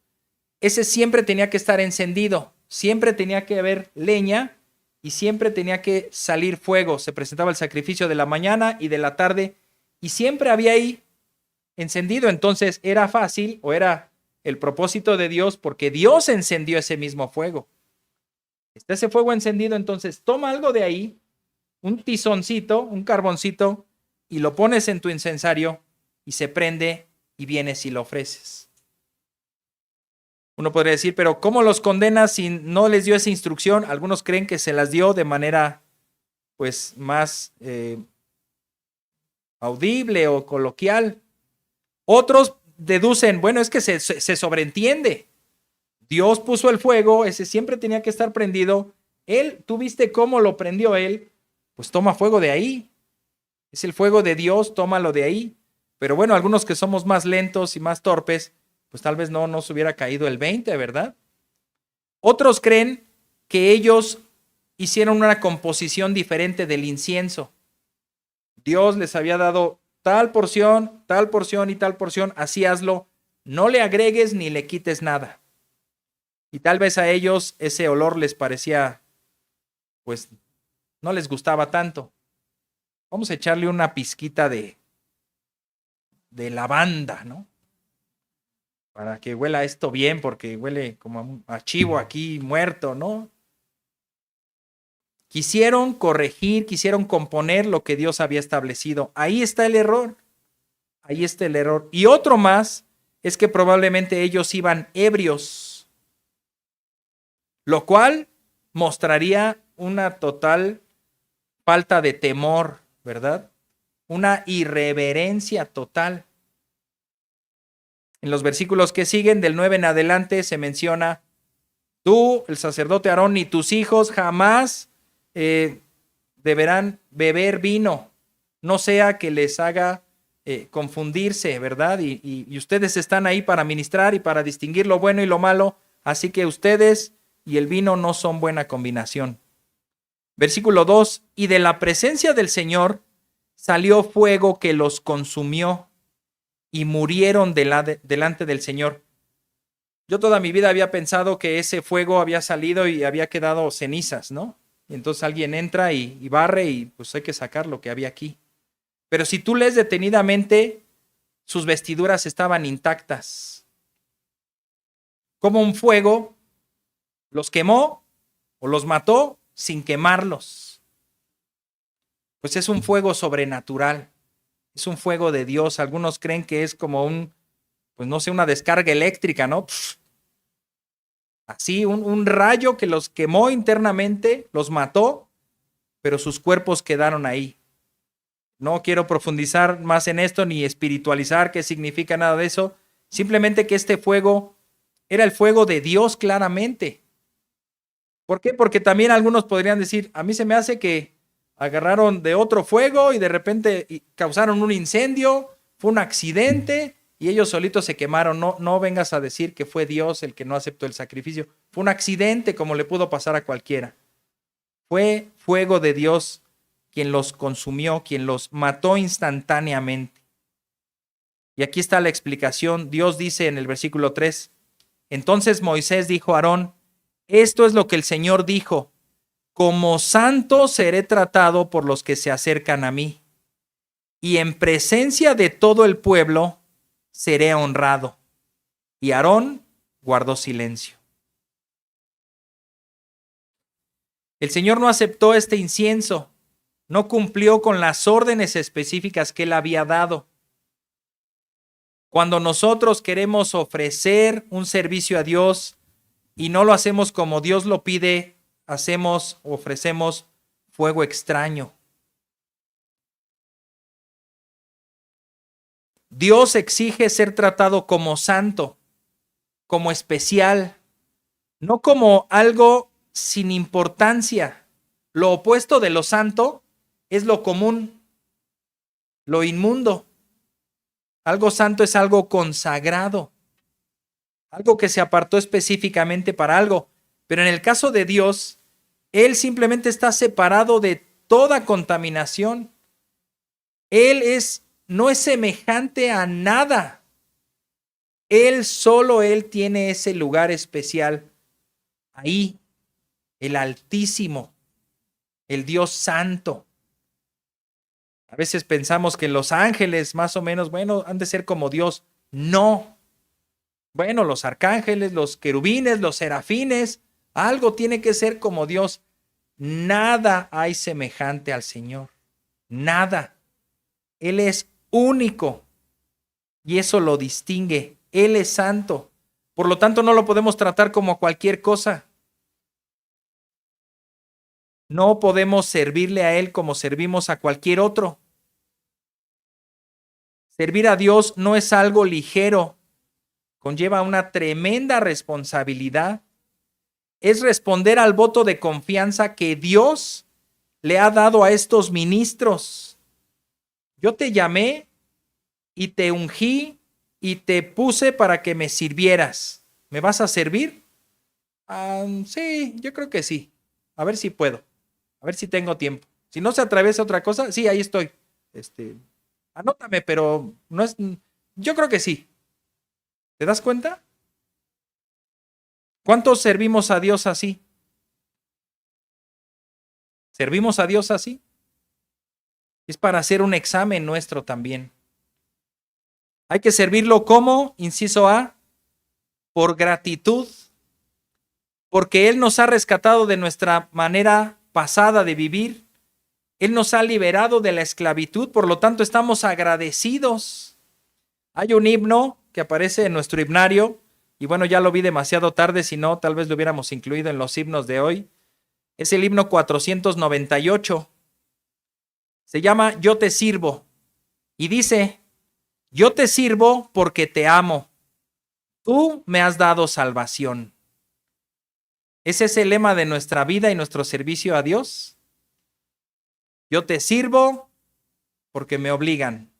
A: ese siempre tenía que estar encendido, siempre tenía que haber leña y siempre tenía que salir fuego. Se presentaba el sacrificio de la mañana y de la tarde y siempre había ahí encendido. Entonces era fácil o era el propósito de Dios porque Dios encendió ese mismo fuego. Está ese fuego encendido, entonces toma algo de ahí, un tizoncito, un carboncito y lo pones en tu incensario y se prende y vienes y lo ofreces. Uno podría decir, pero ¿cómo los condenas si no les dio esa instrucción? Algunos creen que se las dio de manera pues más audible o coloquial. Otros deducen, bueno, es que se sobreentiende. Dios puso el fuego, ese siempre tenía que estar prendido. Él, tú viste cómo lo prendió él, pues toma fuego de ahí. Es el fuego de Dios, tómalo de ahí. Pero bueno, algunos que somos más lentos y más torpes, pues tal vez no nos hubiera caído el 20, ¿verdad? Otros creen que ellos hicieron una composición diferente del incienso. Dios les había dado tal porción y tal porción, así hazlo, no le agregues ni le quites nada. Y tal vez a ellos ese olor les parecía, pues no les gustaba tanto. Vamos a echarle una pizquita de lavanda, ¿no? Para que huela esto bien, porque huele como a chivo aquí muerto, ¿no? Quisieron corregir, quisieron componer lo que Dios había establecido. Ahí está el error. Ahí está el error. Y otro más es que probablemente ellos iban ebrios, lo cual mostraría una total falta de temor, ¿verdad? Una irreverencia total. En los versículos que siguen, del 9 en adelante, se menciona: tú, el sacerdote Aarón, y tus hijos jamás deberán beber vino, no sea que les haga confundirse, ¿verdad? Y ustedes están ahí para ministrar y para distinguir lo bueno y lo malo, así que ustedes y el vino no son buena combinación. Versículo 2, y de la presencia del Señor salió fuego que los consumió y murieron delante del Señor. Yo toda mi vida había pensado que ese fuego había salido y había quedado cenizas, ¿no? Y entonces alguien entra y barre y pues hay que sacar lo que había aquí. Pero si tú lees detenidamente, sus vestiduras estaban intactas. Como un fuego los quemó o los mató sin quemarlos. Pues es un fuego sobrenatural. Es un fuego de Dios. Algunos creen que es como pues no sé, una descarga eléctrica, ¿no? Así, un rayo que los quemó internamente, los mató, pero sus cuerpos quedaron ahí. No quiero profundizar más en esto ni espiritualizar qué significa nada de eso. Simplemente que este fuego era el fuego de Dios claramente. ¿Por qué? Porque también algunos podrían decir, a mí se me hace que agarraron de otro fuego y de repente causaron un incendio, fue un accidente y ellos solitos se quemaron. No vengas a decir que fue Dios el que no aceptó el sacrificio. Fue un accidente como le pudo pasar a cualquiera. Fue fuego de Dios quien los consumió, quien los mató instantáneamente. Y aquí está la explicación. Dios dice en el versículo 3, entonces Moisés dijo a Aarón, esto es lo que el Señor dijo, como santo seré tratado por los que se acercan a mí, y en presencia de todo el pueblo seré honrado. Y Aarón guardó silencio. El Señor no aceptó este incienso, no cumplió con las órdenes específicas que él había dado. Cuando nosotros queremos ofrecer un servicio a Dios y no lo hacemos como Dios lo pide, ofrecemos fuego extraño. Dios exige ser tratado como santo, como especial, no como algo sin importancia. Lo opuesto de lo santo es lo común, lo inmundo. Algo santo es algo consagrado, algo que se apartó específicamente para algo. Pero en el caso de Dios, Él simplemente está separado de toda contaminación. No es semejante a nada. Solo Él tiene ese lugar especial. Ahí, el Altísimo, el Dios Santo. A veces pensamos que los ángeles, más o menos, bueno, han de ser como Dios. No. Bueno, los arcángeles, los querubines, los serafines, algo tiene que ser como Dios. Nada hay semejante al Señor. Nada. Él es único y eso lo distingue. Él es santo. Por lo tanto, no lo podemos tratar como cualquier cosa. No podemos servirle a Él como servimos a cualquier otro. Servir a Dios no es algo ligero. Conlleva una tremenda responsabilidad. Es responder al voto de confianza que Dios le ha dado a estos ministros. Yo te llamé y te ungí y te puse para que me sirvieras. ¿Me vas a servir? Sí, yo creo que sí. A ver si puedo. A ver si tengo tiempo. Si no se atraviesa otra cosa, sí, ahí estoy. Anótame, pero no es. Yo creo que sí. ¿Te das cuenta? ¿Cuántos servimos a Dios así? ¿Servimos a Dios así? Es para hacer un examen nuestro también. Hay que servirlo como, inciso A, por gratitud, porque Él nos ha rescatado de nuestra manera pasada de vivir. Él nos ha liberado de la esclavitud, por lo tanto estamos agradecidos. Hay un himno que aparece en nuestro himnario, y bueno, ya lo vi demasiado tarde, si no, tal vez lo hubiéramos incluido en los himnos de hoy. Es el himno 498. Se llama Yo te sirvo, y dice: yo te sirvo porque te amo. Tú me has dado salvación. Ese es el lema de nuestra vida y nuestro servicio a Dios. Yo te sirvo porque me obligan.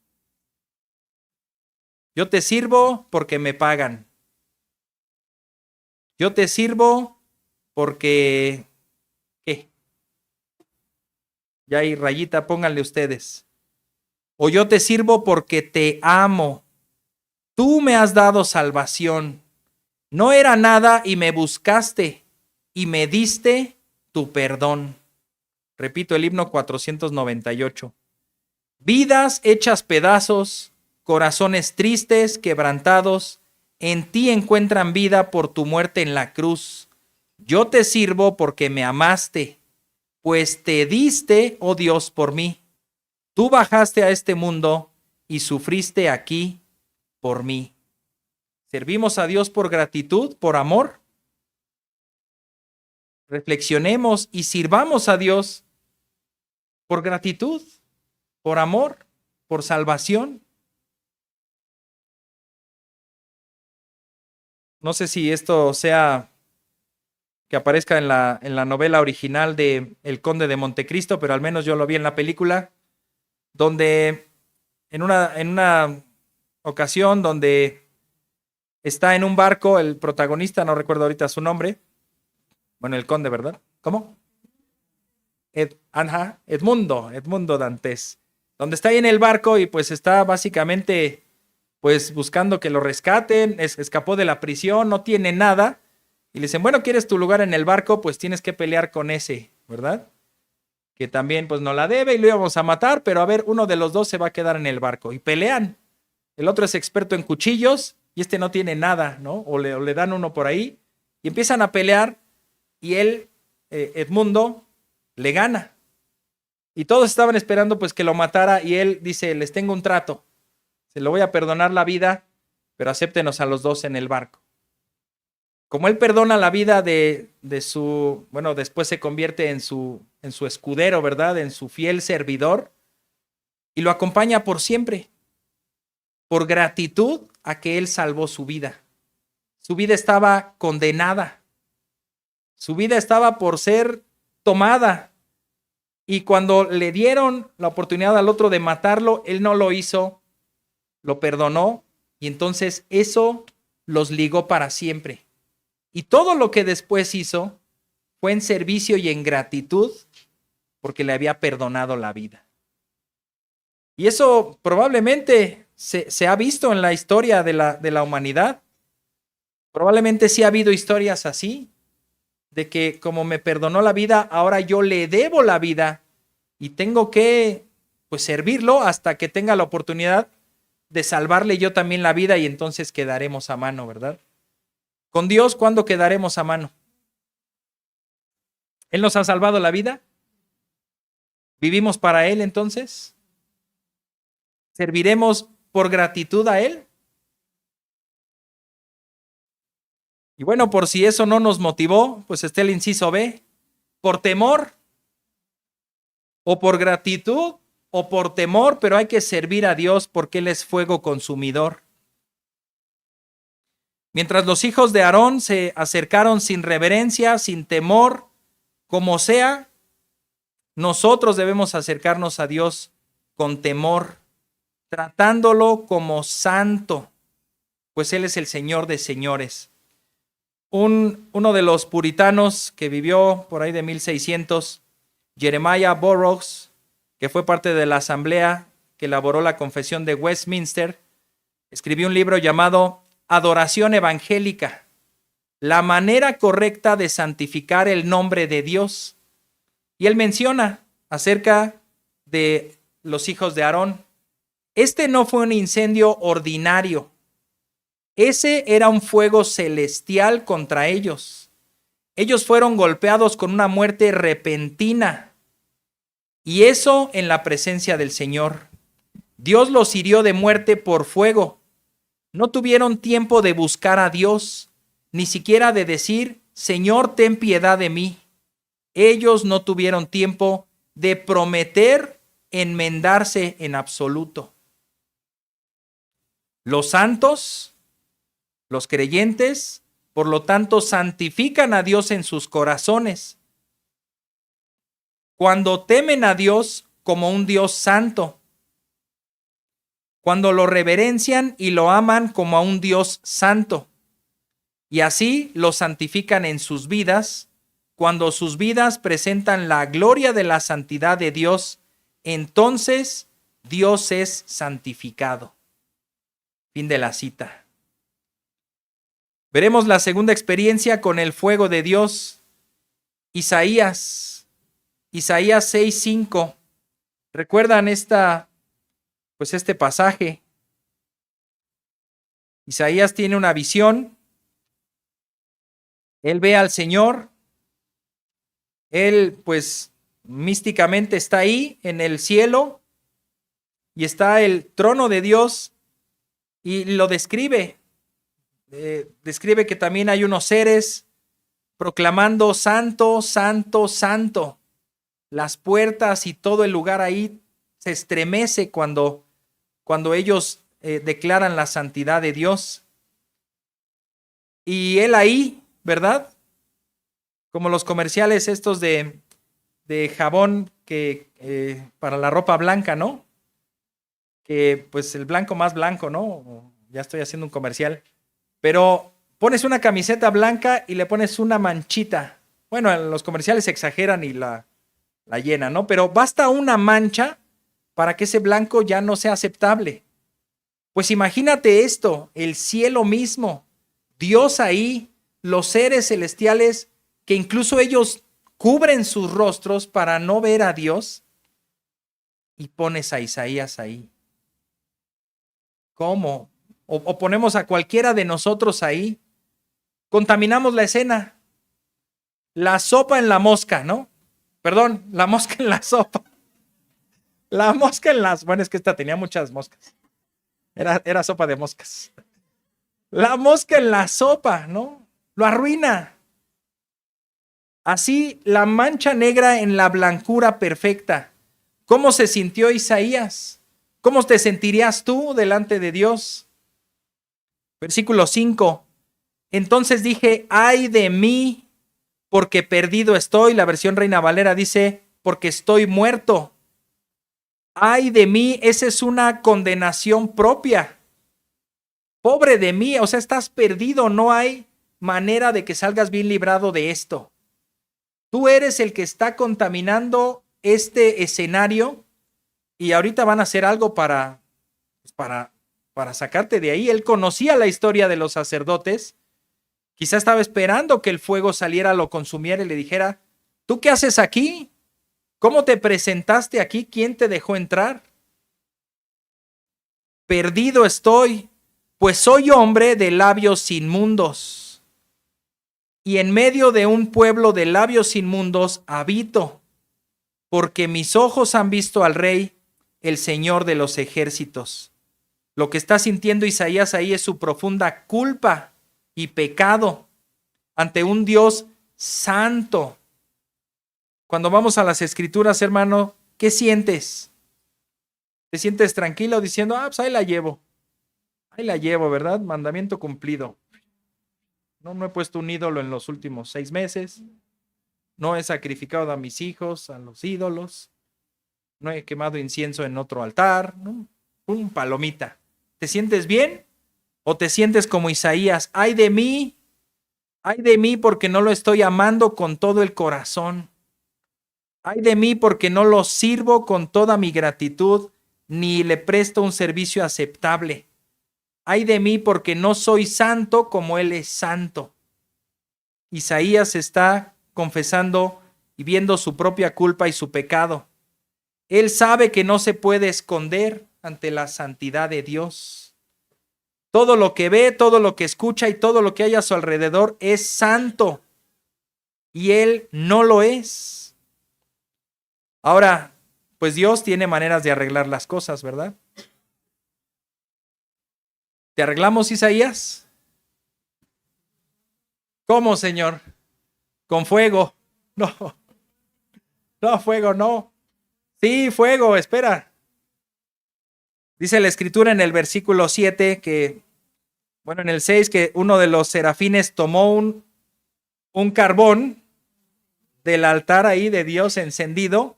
A: Yo te sirvo porque me pagan. Yo te sirvo porque... ¿qué? Ya hay rayita, pónganle ustedes. O yo te sirvo porque te amo. Tú me has dado salvación. No era nada y me buscaste y me diste tu perdón. Repito el himno 498. Vidas hechas pedazos, corazones tristes, quebrantados, en ti encuentran vida por tu muerte en la cruz. Yo te sirvo porque me amaste, pues te diste, oh Dios, por mí. Tú bajaste a este mundo y sufriste aquí por mí. ¿Servimos a Dios por gratitud, por amor? Reflexionemos y sirvamos a Dios por gratitud, por amor, por salvación. No sé si esto sea que aparezca en la novela original de El Conde de Montecristo, pero al menos yo lo vi en la película, donde en una ocasión donde está en un barco el protagonista, no recuerdo ahorita su nombre, bueno, el conde, ¿verdad? ¿Cómo? Edmundo Dantes, donde está ahí en el barco y pues está básicamente pues buscando que lo rescaten, escapó de la prisión, no tiene nada, y le dicen, bueno, ¿quieres tu lugar en el barco? Pues tienes que pelear con ese, ¿verdad? Que también pues no la debe y lo íbamos a matar, pero a ver, uno de los dos se va a quedar en el barco, y pelean. El otro es experto en cuchillos, y este no tiene nada, ¿no? O le dan uno por ahí, y empiezan a pelear, y él, Edmundo, le gana. Y todos estaban esperando pues que lo matara, y él dice, les tengo un trato. Se lo voy a perdonar la vida, pero acéptenos a los dos en el barco. Como él perdona la vida de su, bueno, después se convierte en su escudero, ¿verdad? En su fiel servidor, y lo acompaña por siempre, por gratitud a que él salvó su vida. Su vida estaba condenada. Su vida estaba por ser tomada. Y cuando le dieron la oportunidad al otro de matarlo, él no lo hizo, lo perdonó, y entonces eso los ligó para siempre. Y todo lo que después hizo fue en servicio y en gratitud porque le había perdonado la vida. Y eso probablemente se ha visto en la historia de la humanidad. Probablemente sí ha habido historias así, de que como me perdonó la vida, ahora yo le debo la vida y tengo que pues servirlo hasta que tenga la oportunidad de salvarle yo también la vida, y entonces quedaremos a mano, ¿verdad? Con Dios, ¿cuándo quedaremos a mano? ¿Él nos ha salvado la vida? ¿Vivimos para Él entonces? ¿Serviremos por gratitud a Él? Y bueno, por si eso no nos motivó, pues está el inciso B. Por temor, o por gratitud, o por temor, pero hay que servir a Dios porque Él es fuego consumidor. Mientras los hijos de Aarón se acercaron sin reverencia, sin temor, como sea, nosotros debemos acercarnos a Dios con temor, tratándolo como santo. pues Él es el Señor de señores. Uno de los puritanos que vivió por ahí de 1600, Jeremiah Burroughs, que fue parte de la asamblea que elaboró la Confesión de Westminster, escribió un libro llamado Adoración Evangélica, la manera correcta de santificar el nombre de Dios. Y él menciona acerca de los hijos de Aarón. Este no fue un incendio ordinario. Ese era un fuego celestial contra ellos. Ellos fueron golpeados con una muerte repentina. Y eso en la presencia del Señor. Dios los hirió de muerte por fuego. No tuvieron tiempo de buscar a Dios, ni siquiera de decir, Señor, ten piedad de mí. Ellos no tuvieron tiempo de prometer enmendarse en absoluto. Los santos, los creyentes, por lo tanto, santifican a Dios en sus corazones. Cuando temen a Dios como un Dios santo, cuando lo reverencian y lo aman como a un Dios santo, y así lo santifican en sus vidas, cuando sus vidas presentan la gloria de la santidad de Dios, entonces Dios es santificado. Fin de la cita. Veremos la segunda experiencia con el fuego de Dios. Isaías 6:5. ¿Recuerdan este pasaje? Isaías tiene una visión. Él ve al Señor. Él, pues, místicamente está ahí en el cielo y está el trono de Dios y lo describe. Describe que también hay unos seres proclamando santo, santo, santo. Las puertas y todo el lugar ahí se estremece cuando ellos declaran la santidad de Dios. Y él ahí, ¿verdad? Como los comerciales estos de jabón que para la ropa blanca, ¿no? Que pues el blanco más blanco, ¿no? Ya estoy haciendo un comercial. Pero pones una camiseta blanca y le pones una manchita. Bueno, los comerciales exageran y la llenan, ¿no? Pero basta una mancha para que ese blanco ya no sea aceptable. Pues imagínate esto, el cielo mismo, Dios ahí, los seres celestiales, que incluso ellos cubren sus rostros para no ver a Dios, y pones a Isaías ahí. ¿Cómo? O ponemos a cualquiera de nosotros ahí. Contaminamos la escena. La sopa en la mosca, ¿no? Perdón, la mosca en la sopa. La mosca en las... Bueno, es que esta tenía muchas moscas. Era sopa de moscas. La mosca en la sopa, ¿no? Lo arruina. Así, la mancha negra en la blancura perfecta. ¿Cómo se sintió Isaías? ¿Cómo te sentirías tú delante de Dios? Versículo 5. Entonces dije, ay de mí, porque perdido estoy. La versión Reina Valera dice, porque estoy muerto. Ay de mí, esa es una condenación propia. Pobre de mí, o sea, estás perdido, no hay manera de que salgas bien librado de esto. Tú eres el que está contaminando este escenario y ahorita van a hacer algo para sacarte de ahí. Él conocía la historia de los sacerdotes. Quizá estaba esperando que el fuego saliera, lo consumiera y le dijera, ¿tú qué haces aquí? ¿Cómo te presentaste aquí? ¿Quién te dejó entrar? Perdido estoy, pues soy hombre de labios inmundos. Y en medio de un pueblo de labios inmundos habito, porque mis ojos han visto al Rey, el Señor de los ejércitos. Lo que está sintiendo Isaías ahí es su profunda culpa y pecado ante un Dios santo. Cuando vamos a las Escrituras, hermano, ¿qué sientes? ¿Te sientes tranquilo diciendo, pues ahí la llevo? Ahí la llevo, ¿verdad? Mandamiento cumplido. No he puesto un ídolo en los últimos 6 meses. No he sacrificado a mis hijos, a los ídolos. No he quemado incienso en otro altar. ¿No? Palomita. ¿Te sientes bien? O te sientes como Isaías, ay de mí porque no lo estoy amando con todo el corazón. Ay de mí porque no lo sirvo con toda mi gratitud, ni le presto un servicio aceptable. Ay de mí porque no soy santo como Él es santo. Isaías está confesando y viendo su propia culpa y su pecado. Él sabe que no se puede esconder ante la santidad de Dios. Todo lo que ve, todo lo que escucha y todo lo que hay a su alrededor es santo. Y Él no lo es. Ahora, pues Dios tiene maneras de arreglar las cosas, ¿verdad? ¿Te arreglamos, Isaías? ¿Cómo, Señor? ¿Con fuego? No, no, fuego, no. Sí, fuego, espera. Dice la Escritura en el versículo 7 que, bueno, en el 6, que uno de los serafines tomó un carbón del altar ahí de Dios encendido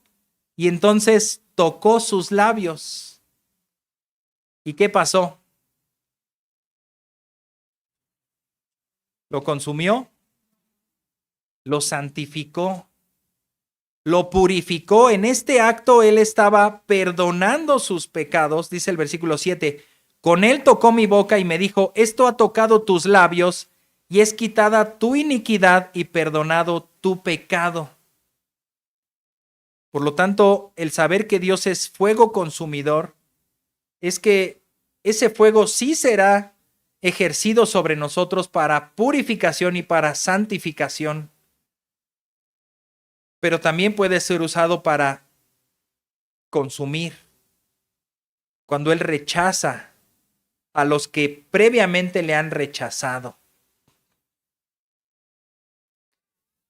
A: y entonces tocó sus labios. ¿Y qué pasó? Lo consumió, lo santificó, lo purificó. En este acto él estaba perdonando sus pecados, dice el versículo 7. Con él tocó mi boca y me dijo, esto ha tocado tus labios y es quitada tu iniquidad y perdonado tu pecado. Por lo tanto, el saber que Dios es fuego consumidor es que ese fuego sí será ejercido sobre nosotros para purificación y para santificación, pero también puede ser usado para consumir. Cuando Él rechaza a los que previamente le han rechazado.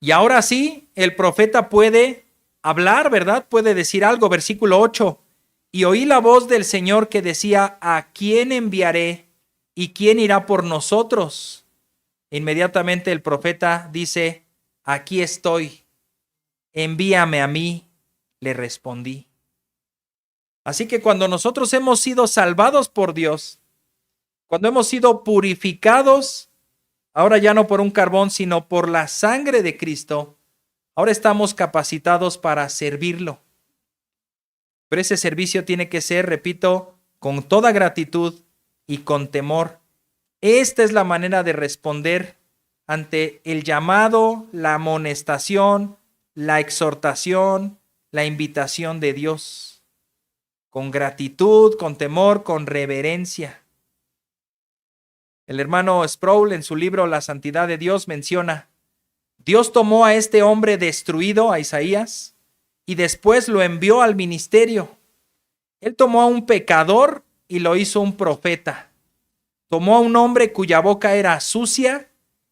A: Y ahora sí, el profeta puede hablar, ¿verdad? Puede decir algo. Versículo 8. Y oí la voz del Señor que decía, ¿a quién enviaré y quién irá por nosotros? Inmediatamente el profeta dice, aquí estoy, envíame a mí, le respondí. Así que cuando nosotros hemos sido salvados por Dios, cuando hemos sido purificados, ahora ya no por un carbón, sino por la sangre de Cristo, ahora estamos capacitados para servirlo. Pero ese servicio tiene que ser, repito, con toda gratitud y con temor. Esta es la manera de responder ante el llamado, la amonestación, la exhortación, la invitación de Dios. Con gratitud, con temor, con reverencia. El hermano Sproul en su libro La Santidad de Dios menciona, Dios tomó a este hombre destruido, a Isaías, y después lo envió al ministerio. Él tomó a un pecador y lo hizo un profeta. Tomó a un hombre cuya boca era sucia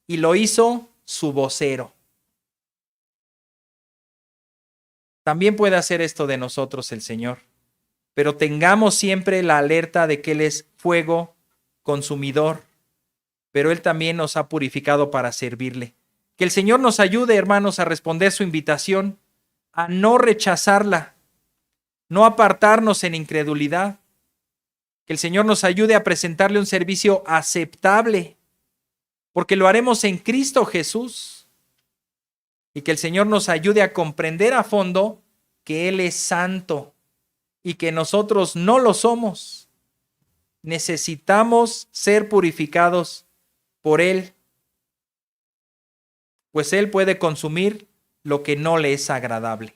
A: y lo hizo su vocero. También puede hacer esto de nosotros el Señor, pero tengamos siempre la alerta de que Él es fuego consumidor, pero Él también nos ha purificado para servirle. Que el Señor nos ayude, hermanos, a responder su invitación, a no rechazarla, no apartarnos en incredulidad. Que el Señor nos ayude a presentarle un servicio aceptable, porque lo haremos en Cristo Jesús. Y que el Señor nos ayude a comprender a fondo que Él es santo y que nosotros no lo somos. Necesitamos ser purificados por Él, pues Él puede consumir lo que no le es agradable.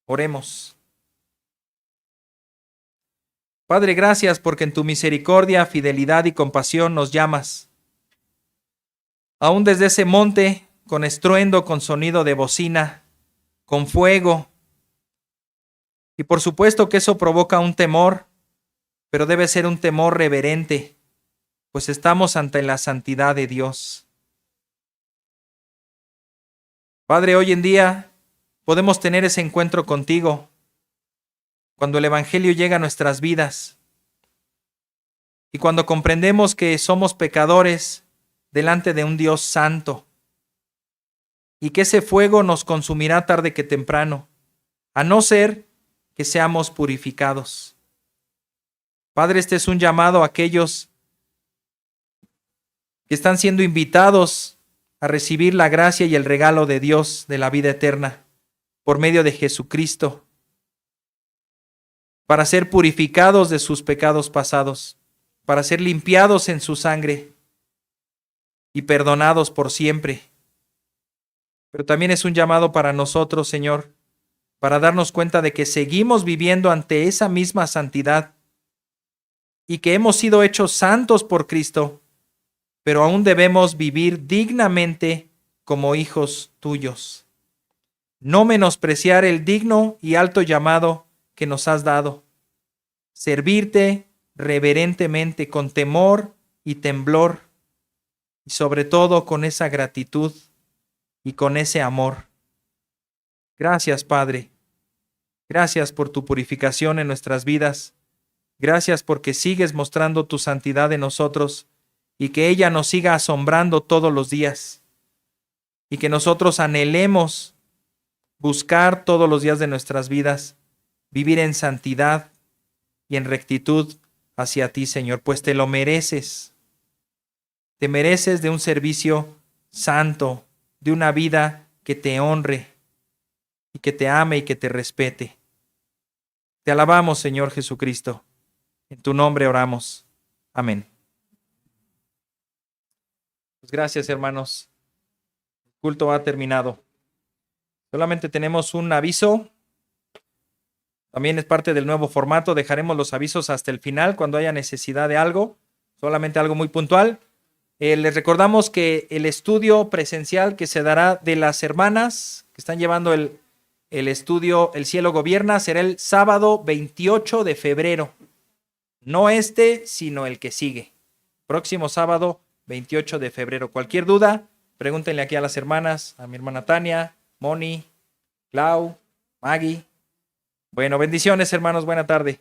A: Oremos. Padre, gracias porque en tu misericordia, fidelidad y compasión nos llamas. Aún desde ese monte, con estruendo, con sonido de bocina, con fuego. Y por supuesto que eso provoca un temor, pero debe ser un temor reverente, pues estamos ante la santidad de Dios. Padre, hoy en día podemos tener ese encuentro contigo, cuando el Evangelio llega a nuestras vidas y cuando comprendemos que somos pecadores delante de un Dios santo y que ese fuego nos consumirá tarde que temprano, a no ser que seamos purificados. Padre, este es un llamado a aquellos que están siendo invitados a recibir la gracia y el regalo de Dios de la vida eterna por medio de Jesucristo, para ser purificados de sus pecados pasados, para ser limpiados en su sangre y perdonados por siempre. Pero también es un llamado para nosotros, Señor, para darnos cuenta de que seguimos viviendo ante esa misma santidad y que hemos sido hechos santos por Cristo, pero aún debemos vivir dignamente como hijos tuyos. No menospreciar el digno y alto llamado que nos has dado. Servirte reverentemente, con temor y temblor, y sobre todo con esa gratitud y con ese amor. Gracias, Padre. Gracias por tu purificación en nuestras vidas. Gracias porque sigues mostrando tu santidad en nosotros y que ella nos siga asombrando todos los días. Y que nosotros anhelemos buscar todos los días de nuestras vidas, vivir en santidad y en rectitud hacia ti, Señor, pues te lo mereces. Te mereces de un servicio santo, de una vida que te honre y que te ame y que te respete. Te alabamos, Señor Jesucristo. En tu nombre oramos. Amén. Pues gracias, hermanos. El culto ha terminado. Solamente tenemos un aviso. También es parte del nuevo formato. Dejaremos los avisos hasta el final cuando haya necesidad de algo. Solamente algo muy puntual. Les recordamos que el estudio presencial que se dará de las hermanas que están llevando el estudio El Cielo Gobierna será el sábado 28 de febrero. No este, sino el que sigue. Próximo sábado 28 de febrero. Cualquier duda, pregúntenle aquí a las hermanas, a mi hermana Tania, Moni, Clau, Maggie. Bueno, bendiciones, hermanos. Buena tarde.